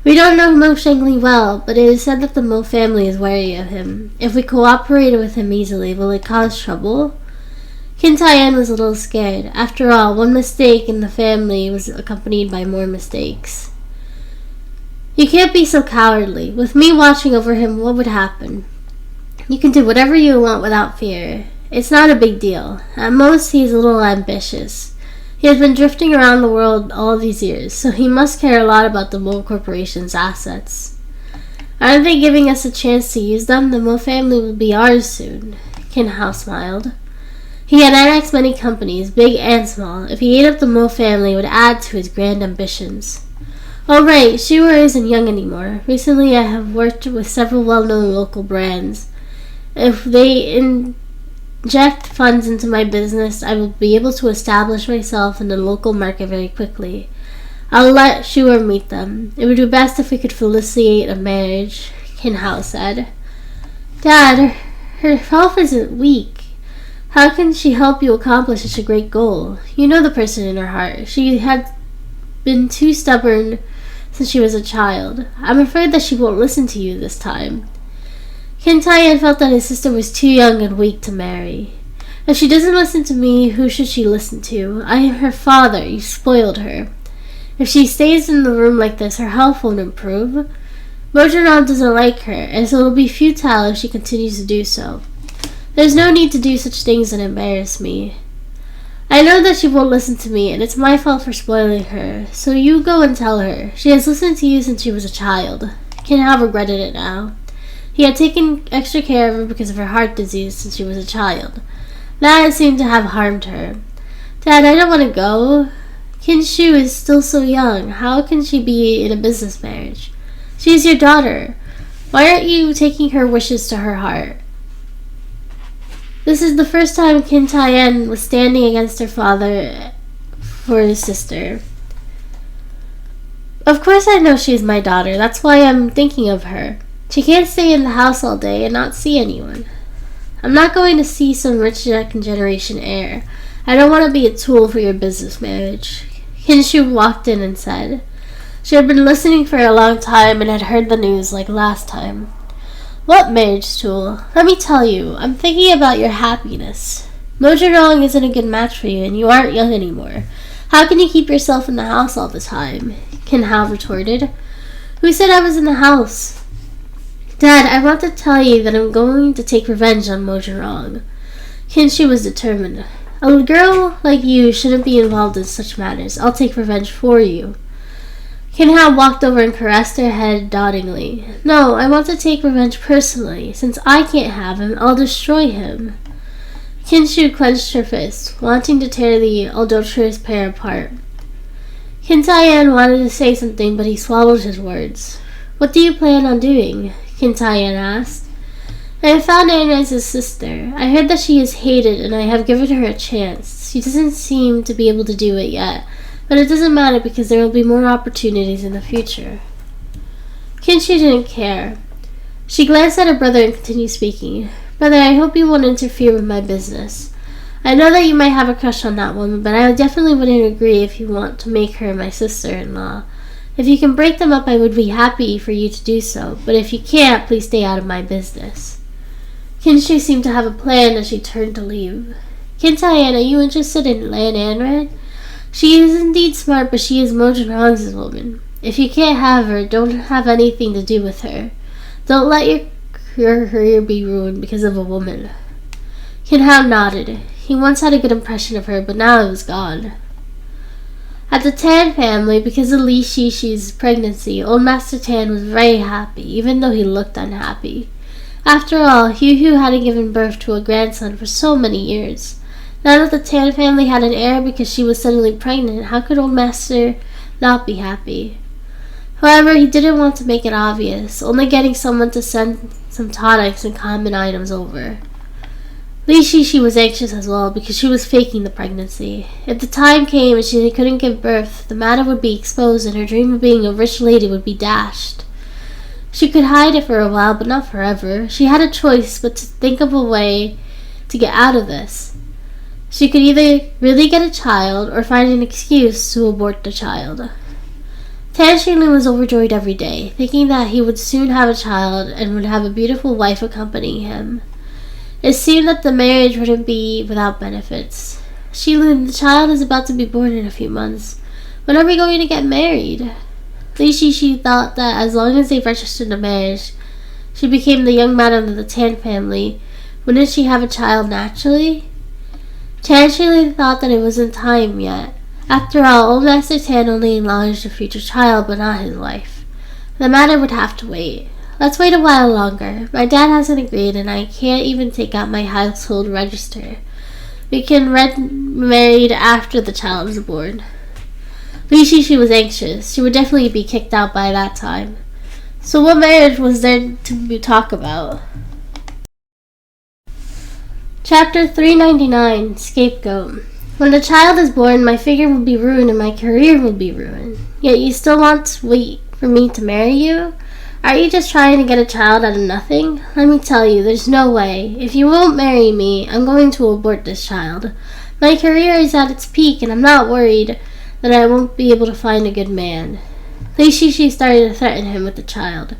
We don't know Mo Sheng Li well, but it is said that the Mo family is wary of him. If we cooperate with him easily, will it cause trouble? Qin Taiyan was a little scared. After all, one mistake in the family was accompanied by more mistakes. You can't be so cowardly. With me watching over him, what would happen? You can do whatever you want without fear. It's not a big deal. At most, he's a little ambitious. He has been drifting around the world all these years, so he must care a lot about the Mo Corporation's assets. Aren't they giving us a chance to use them? The Mo family will be ours soon. Qin Hao smiled. He had annexed many companies, big and small. If he ate up the Mo family, it would add to his grand ambitions. Oh right, Shuer isn't young anymore. Recently I have worked with several well-known local brands. If they inject funds into my business, I will be able to establish myself in the local market very quickly. I'll let Shuer meet them. It would be best if we could facilitate a marriage, Qin Hao said. Dad, her health isn't weak. How can she help you accomplish such a great goal? You know the person in her heart. She had been too stubborn since she was a child. I'm afraid that she won't listen to you this time. Qin Taiyan felt that his sister was too young and weak to marry. If she doesn't listen to me, who should she listen to? I am her father. You spoiled her. If she stays in the room like this, her health won't improve. Mojang doesn't like her, and so it will be futile if she continues to do so. There's no need to do such things and embarrass me. I know that she won't listen to me, and it's my fault for spoiling her, so you go and tell her. She has listened to you since she was a child. Qin Hao regretted it now. He had taken extra care of her because of her heart disease since she was a child. That seemed to have harmed her. Dad, I don't want to go. Qin Shu is still so young. How can she be in a business marriage? She is your daughter. Why aren't you taking her wishes to her heart? This is the first time Qin Taiyan was standing against her father for his sister. Of course I know she is my daughter. That's why I'm thinking of her. She can't stay in the house all day and not see anyone. I'm not going to see some rich second generation heir. I don't want to be a tool for your business marriage. Qin Shu walked in and said. She had been listening for a long time and had heard the news like last time. What marriage tool? Let me tell you, I'm thinking about your happiness. Mojang isn't a good match for you, and you aren't young anymore. How can you keep yourself in the house all the time? Qin Hao retorted. Who said I was in the house? Dad, I want to tell you that I'm going to take revenge on Mojang. Qin Shu was determined. A girl like you shouldn't be involved in such matters. I'll take revenge for you. Qin Hao walked over and caressed her head doubtingly. No, I want to take revenge personally. Since I can't have him, I'll destroy him. Qin Shu clenched her fist, wanting to tear the adulterous pair apart. Qin Taiyan wanted to say something, but he swallowed his words. What do you plan on doing? Kim Tae-yeon asked. I have found Anna's sister. I heard that she is hated and I have given her a chance. She doesn't seem to be able to do it yet, but it doesn't matter because there will be more opportunities in the future. Kinshi didn't care. She glanced at her brother and continued speaking. Brother, I hope you won't interfere with my business. I know that you might have a crush on that woman, but I definitely wouldn't agree if you want to make her my sister-in-law. If you can break them up, I would be happy for you to do so, but if you can't, please stay out of my business. Kinshi seemed to have a plan as she turned to leave. Kim Tae-yeon, are you interested in Lan Anred? She is indeed smart, but she is Mojin Hong's woman. If you can't have her, don't have anything to do with her. Don't let your career be ruined because of a woman. Kim Hao nodded. He once had a good impression of her, but now it was gone. At the Tan family, because of Li Shishi's pregnancy, old Master Tan was very happy, even though he looked unhappy. After all, Hu hadn't given birth to a grandson for so many years. Now that the Tan family had an heir because she was suddenly pregnant, how could old Master not be happy? However, he didn't want to make it obvious, only getting someone to send some tonics and common items over. Li Shishi was anxious as well because she was faking the pregnancy. If the time came and she couldn't give birth, the matter would be exposed and her dream of being a rich lady would be dashed. She could hide it for a while, but not forever. She had a choice but to think of a way to get out of this. She could either really get a child or find an excuse to abort the child. Tan Xinlin was overjoyed every day, thinking that he would soon have a child and would have a beautiful wife accompanying him. It seemed that the marriage wouldn't be without benefits. Xinlin, the child is about to be born in a few months. When are we going to get married? Li Shishi thought that as long as they registered the marriage, she became the young madam of the Tan family. Wouldn't she have a child naturally? Tan Xinlin thought that it wasn't time yet. After all, old Master Tan only acknowledged a future child, but not his wife. The matter would have to wait. Let's wait a while longer. My dad hasn't agreed, and I can't even take out my household register. We can get married after the child is born. Li Shishi was anxious. She would definitely be kicked out by that time. So what marriage was there to talk about? Chapter 399, Scapegoat. When the child is born, my figure will be ruined and my career will be ruined. Yet you still want to wait for me to marry you? Are you just trying to get a child out of nothing? Let me tell you, there's no way. If you won't marry me, I'm going to abort this child. My career is at its peak and I'm not worried that I won't be able to find a good man. Li Shishi started to threaten him with the child.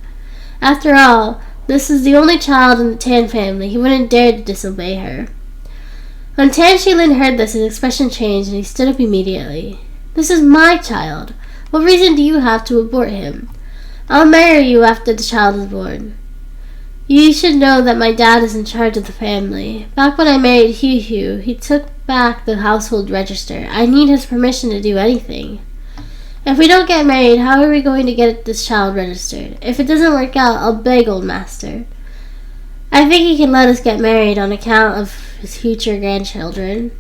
After all, this is the only child in the Tan family. He wouldn't dare to disobey her. When Tan Xinlin heard this, his expression changed and he stood up immediately. This is my child. What reason do you have to abort him? I'll marry you after the child is born. You should know that my dad is in charge of the family. Back when I married Hu, he took back the household register. I need his permission to do anything. If we don't get married, how are we going to get this child registered? If it doesn't work out, I'll beg old Master. I think he can let us get married on account of his future grandchildren.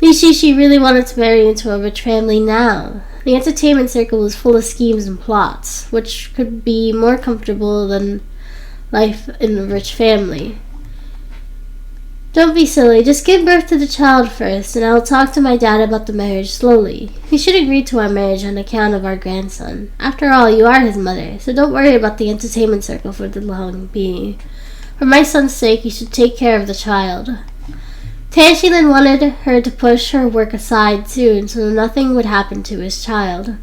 Li Shishi really wanted to marry into a rich family now. The entertainment circle was full of schemes and plots, which could be more comfortable than life in a rich family. Don't be silly. Just give birth to the child first, and I'll talk to my dad about the marriage slowly. He should agree to our marriage on account of our grandson. After all, you are his mother, so don't worry about the entertainment circle for the long being. For my son's sake, you should take care of the child. Tan Xinlin wanted her to push her work aside soon so nothing would happen to his child.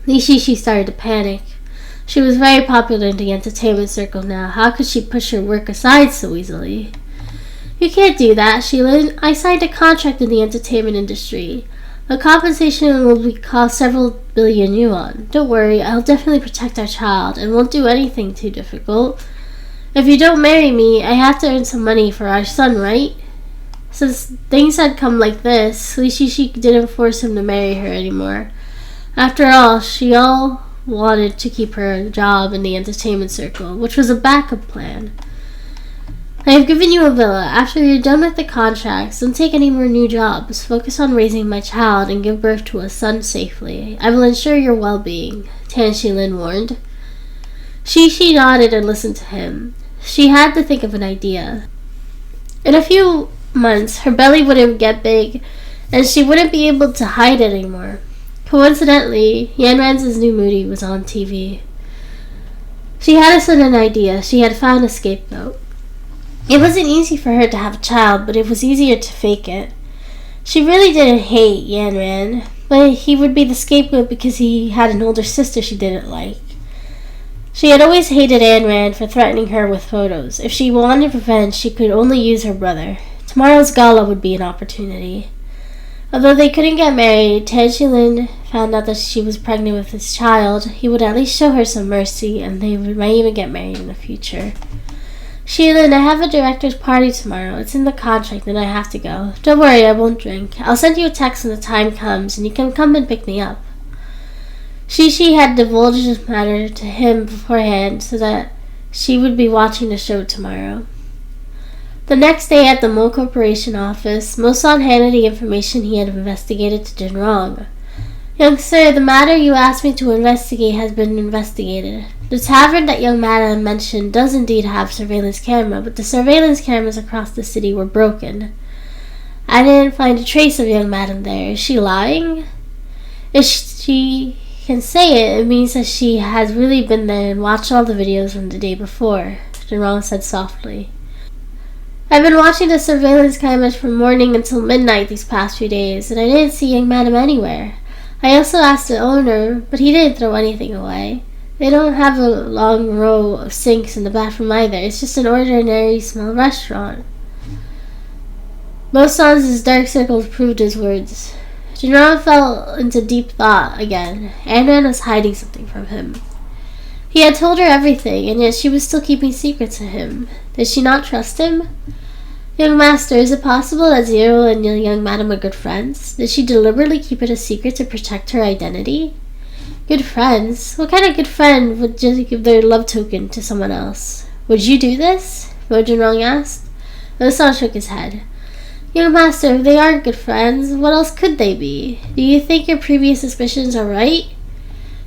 Li Shishi started to panic. She was very popular in the entertainment circle now. How could she push her work aside so easily? You can't do that, Xinlin. I signed a contract in the entertainment industry. The compensation will cost several billion yuan. Don't worry, I'll definitely protect our child and won't do anything too difficult. If you don't marry me, I have to earn some money for our son, right? Since things had come like this, Li Shishi didn't force him to marry her anymore. After all, she all wanted to keep her job in the entertainment circle, which was a backup plan. I have given you a villa. After you're done with the contracts, don't take any more new jobs. Focus on raising my child and give birth to a son safely. I will ensure your well-being, Tan Xinlin warned. She nodded and listened to him. She had to think of an idea. In a few months, her belly wouldn't get big, and she wouldn't be able to hide it anymore. Coincidentally, Yan Ran's new movie was on TV. She had a sudden idea. She had found a scapegoat. It wasn't easy for her to have a child, but it was easier to fake it. She really didn't hate Yan Ran, but he would be the scapegoat because he had an older sister she didn't like. She had always hated Ayn Rand for threatening her with photos. If she wanted revenge, she could only use her brother. Tomorrow's gala would be an opportunity. Although they couldn't get married, Tan Shilin found out that she was pregnant with his child. He would at least show her some mercy, and they might even get married in the future. Shilin, I have a director's party tomorrow. It's in the contract, and I have to go. Don't worry, I won't drink. I'll send you a text when the time comes, and you can come and pick me up. Shishi had divulged this matter to him beforehand so that she would be watching the show tomorrow. The next day at the Mo Corporation office, Mosan handed the information he had investigated to Jin Rong. Young sir, the matter you asked me to investigate has been investigated. The tavern that young madam mentioned does indeed have surveillance camera, but the surveillance cameras across the city were broken. I didn't find a trace of young madam there. Is she lying? If she can say it, it means that she has really been there and watched all the videos from the day before, Jin Rong said softly. I've been watching the surveillance cameras from morning until midnight these past few days, and I didn't see young madam anywhere. I also asked the owner, but he didn't throw anything away. They don't have a long row of sinks in the bathroom either. It's just an ordinary small restaurant. Mosan's dark circles proved his words. Jin Rong fell into deep thought again. Ayn Rand was hiding something from him. He had told her everything, and yet she was still keeping secrets to him. Did she not trust him? Young master, is it possible that Zero and young madam are good friends? Did she deliberately keep it a secret to protect her identity? Good friends? What kind of good friend would just give their love token to someone else? Would you do this? Mo Jin Rong asked. Mosan shook his head. Young master, if they aren't good friends, what else could they be? Do you think your previous suspicions are right?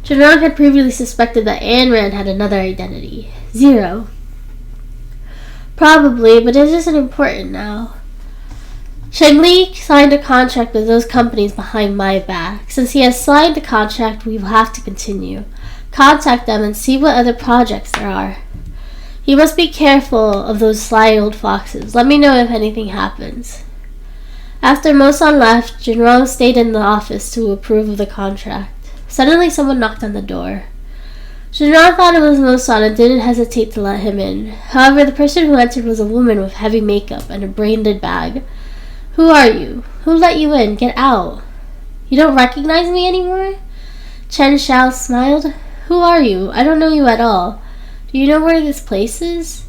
Jin Rong had previously suspected that Ayn Rand had another identity. Zero. Probably, but it isn't important now. Sheng Li signed a contract with those companies behind my back. Since he has signed the contract, we will have to continue. Contact them and see what other projects there are. You must be careful of those sly old foxes. Let me know if anything happens. After Mosan left, Jin Rong stayed in the office to approve of the contract. Suddenly someone knocked on the door. Jin Rong thought it was Mosan and didn't hesitate to let him in. However, the person who entered was a woman with heavy makeup and a branded bag. Who are you? Who let you in? Get out. You don't recognize me anymore? Chen Xiao smiled. Who are you? I don't know you at all. Do you know where this place is?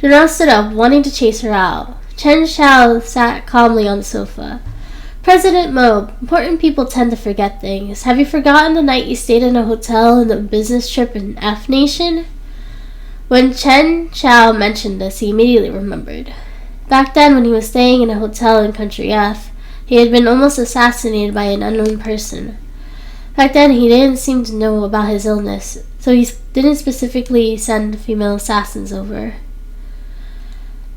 Jin Rong stood up, wanting to chase her out. Chen Xiao sat calmly on the sofa. President Mo, important people tend to forget things. Have you forgotten the night you stayed in a hotel in the business trip in F Nation? When Chen Xiao mentioned this, he immediately remembered. Back then, when he was staying in a hotel in Country F, he had been almost assassinated by an unknown person. Back then, he didn't seem to know about his illness, so he didn't specifically send female assassins over.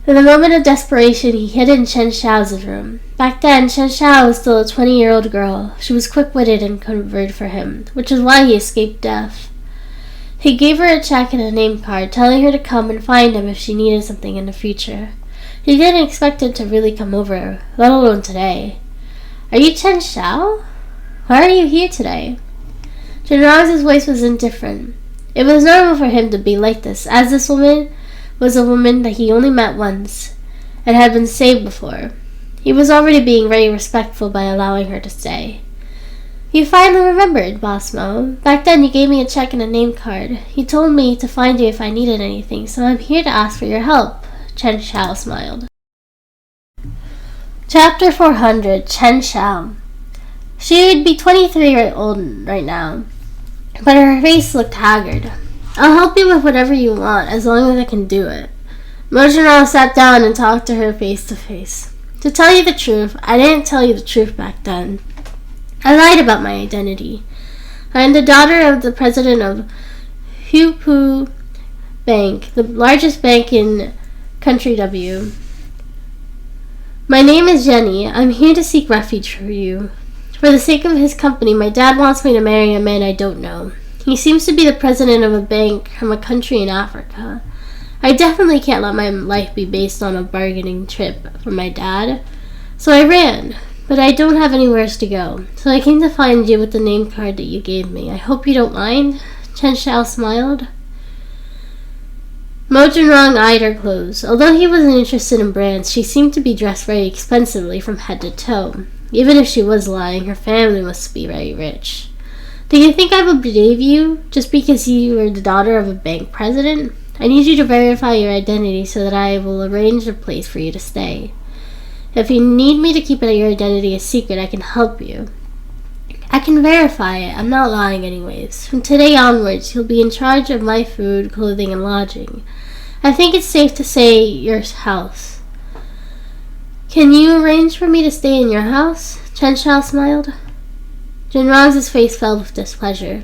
In a moment of desperation, he hid in Chen Xiao's room. Back then, Chen Xiao was still a 20-year-old girl. She was quick-witted and converted for him, which is why he escaped death. He gave her a check and a name card, telling her to come and find him if she needed something in the future. He didn't expect him to really come over, let alone today. Are you Chen Xiao? Why are you here today? Jin Rong's voice was indifferent. It was normal for him to be like this, as this woman was a woman that he only met once and had been saved before. He was already being very respectful by allowing her to stay. You finally remembered, Boss Mo. Back then you gave me a check and a name card. You told me to find you if I needed anything, so I'm here to ask for your help. Chen Xiao smiled. Chapter 400, Chen Xiao. She would be 23 years old right now, but her face looked haggard. I'll help you with whatever you want, as long as I can do it. Mo Jin Rong sat down and talked to her face to face. To tell you the truth, I didn't tell you the truth back then. I lied about my identity. I am the daughter of the president of Pu Bank, the largest bank in Country W. My name is Jenny. I'm here to seek refuge for you. For the sake of his company, my dad wants me to marry a man I don't know. He seems to be the president of a bank from a country in Africa. I definitely can't let my life be based on a bargaining trip from my dad. So I ran, but I don't have anywhere else to go. So I came to find you with the name card that you gave me. I hope you don't mind. Chen Shao smiled. Mo Junrong eyed her clothes. Although he wasn't interested in brands, she seemed to be dressed very expensively from head to toe. Even if she was lying, her family must be very rich. Do you think I will believe you just because you are the daughter of a bank president? I need you to verify your identity so that I will arrange a place for you to stay. If you need me to keep your identity a secret, I can help you. I can verify it. I'm not lying anyways. From today onwards, you'll be in charge of my food, clothing, and lodging. I think it's safe to say your house. Can you arrange for me to stay in your house? Chen Shao smiled. Junrong's face fell with displeasure.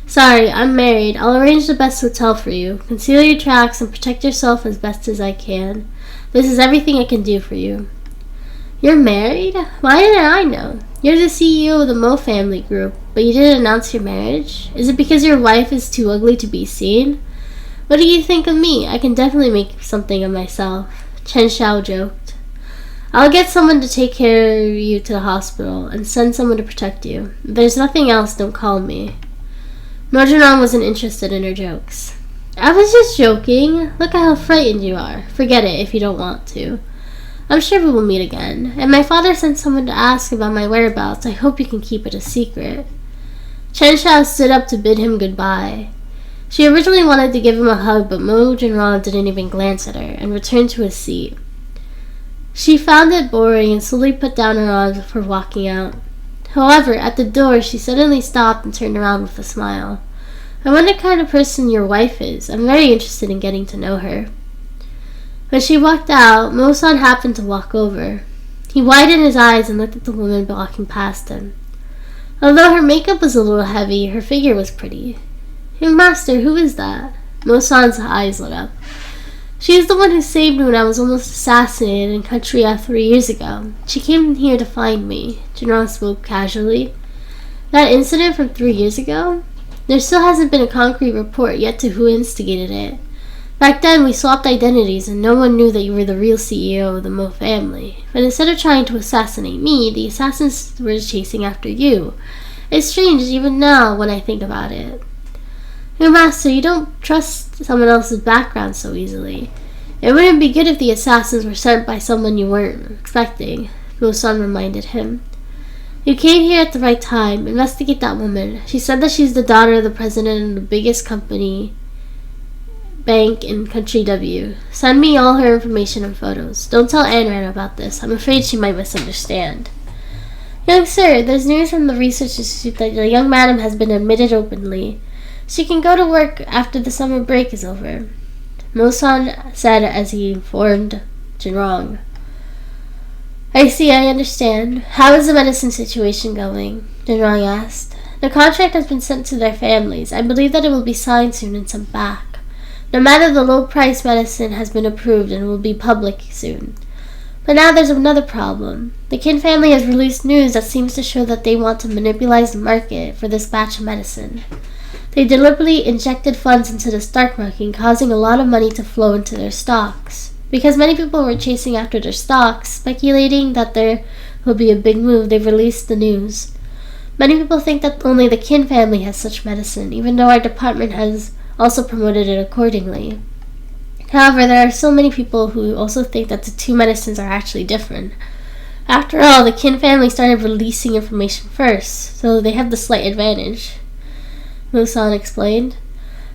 Sorry, I'm married. I'll arrange the best hotel for you. Conceal your tracks and protect yourself as best as I can. This is everything I can do for you. You're married? Why didn't I know? You're the CEO of the Mo family group, but you didn't announce your marriage? Is it because your wife is too ugly to be seen? What do you think of me? I can definitely make something of myself. Chen Shao joked. I'll get someone to take care of you to the hospital and send someone to protect you. If there's nothing else, don't call me. Mo Junrong wasn't interested in her jokes. I was just joking. Look at how frightened you are. Forget it if you don't want to. I'm sure we will meet again. And my father sent someone to ask about my whereabouts. I hope you can keep it a secret. Chen Shao stood up to bid him goodbye. She originally wanted to give him a hug, but Mo Junrong didn't even glance at her and returned to his seat. She found it boring and slowly put down her arms before walking out. However, at the door, she suddenly stopped and turned around with a smile. I wonder what kind of person your wife is. I'm very interested in getting to know her. When she walked out, Mo-san happened to walk over. He widened his eyes and looked at the woman walking past him. Although her makeup was a little heavy, her figure was pretty. Young master, who is that? Mo-san's eyes lit up. She is the one who saved me when I was almost assassinated in Country F 3 years ago. She came here to find me. Junrong spoke casually. That incident from 3 years ago? There still hasn't been a concrete report yet to who instigated it. Back then, we swapped identities and no one knew that you were the real CEO of the Mo family. But instead of trying to assassinate me, the assassins were chasing after you. It's strange even now when I think about it. Young master, you don't trust someone else's background so easily. It wouldn't be good if the assassins were sent by someone you weren't expecting, Mo-san reminded him. You came here at the right time. Investigate that woman. She said that she's the daughter of the president of the biggest bank in Country W. Send me all her information and photos. Don't tell Anran about this. I'm afraid she might misunderstand. Young sir, there's news from the research institute that the young madam has been admitted openly. She can go to work after the summer break is over, Mo-san said as he informed Junrong. I see, I understand. How is the medicine situation going? Junrong asked. The contract has been sent to their families. I believe that it will be signed soon and sent back. No matter, the low-priced medicine has been approved and will be public soon. But now there's another problem. The Qin family has released news that seems to show that they want to manipulate the market for this batch of medicine. They deliberately injected funds into the stock market, causing a lot of money to flow into their stocks. Because many people were chasing after their stocks, speculating that there will be a big move, they've released the news. Many people think that only the Qin family has such medicine, even though our department has also promoted it accordingly. However, there are so many people who also think that the two medicines are actually different. After all, the Qin family started releasing information first, so they have the slight advantage. Mo-san explained.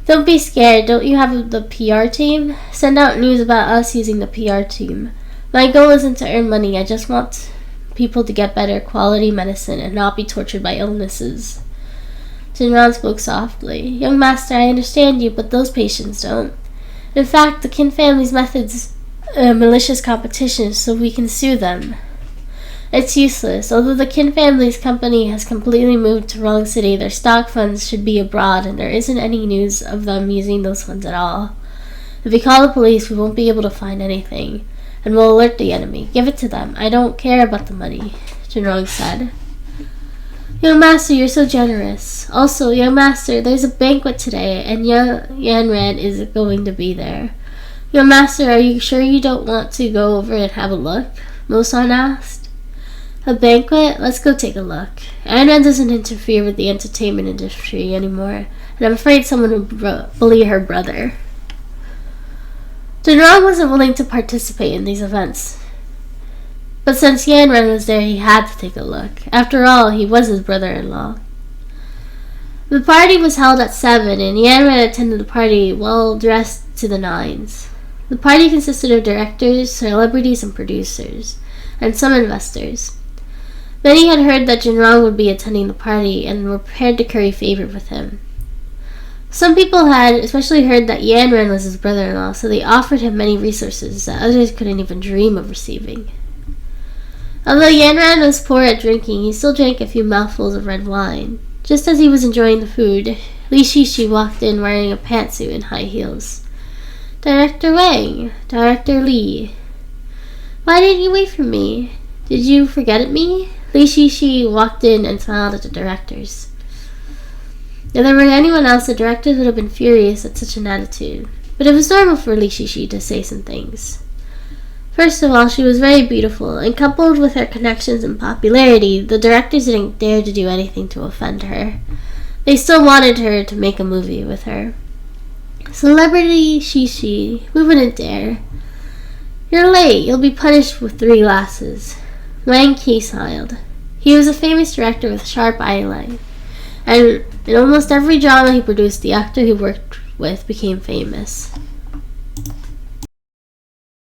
Don't be scared. Don't you have the PR team? Send out news about us using the PR team. My goal isn't to earn money. I just want people to get better quality medicine and not be tortured by illnesses. Junrong spoke softly. Young master, I understand you, but those patients don't. In fact, the Qin family's methods malicious competition, so we can sue them. It's useless. Although the Kin family's company has completely moved to Wrong City, their stock funds should be abroad, and there isn't any news of them using those funds at all. If we call the police, we won't be able to find anything, and we'll alert the enemy. Give it to them. I don't care about the money, Jinrong said. Young Master, you're so generous. Also, Young Master, there's a banquet today, and Yanran is going to be there. Young Master, are you sure you don't want to go over and have a look? Mosan asked. A banquet? Let's go take a look. Yanran doesn't interfere with the entertainment industry anymore, and I'm afraid someone will bully her brother. Jinrong wasn't willing to participate in these events. But since Yanran was there, he had to take a look. After all, he was his brother-in-law. The party was held at 7, and Yanran attended the party well dressed to the nines. The party consisted of directors, celebrities, and producers, and some investors. Many had heard that Jinrong would be attending the party and were prepared to curry favor with him. Some people had especially heard that Yanran was his brother-in-law, so they offered him many resources that others couldn't even dream of receiving. Although Yanran was poor at drinking, he still drank a few mouthfuls of red wine. Just as he was enjoying the food, Li Shishi walked in wearing a pantsuit and high heels. Director Wang, Director Li. Why didn't you wait for me? Did you forget me? Li Shishi walked in and smiled at the directors. If there were anyone else, the directors would have been furious at such an attitude. But it was normal for Li Shishi to say some things. First of all, she was very beautiful, and coupled with her connections and popularity, the directors didn't dare to do anything to offend her. They still wanted her to make a movie with her. Celebrity Shishi, we wouldn't dare. You're late. You'll be punished with 3 glasses. Wang Qi smiled. He was a famous director with sharp eyeline, and in almost every drama he produced, the actor he worked with became famous.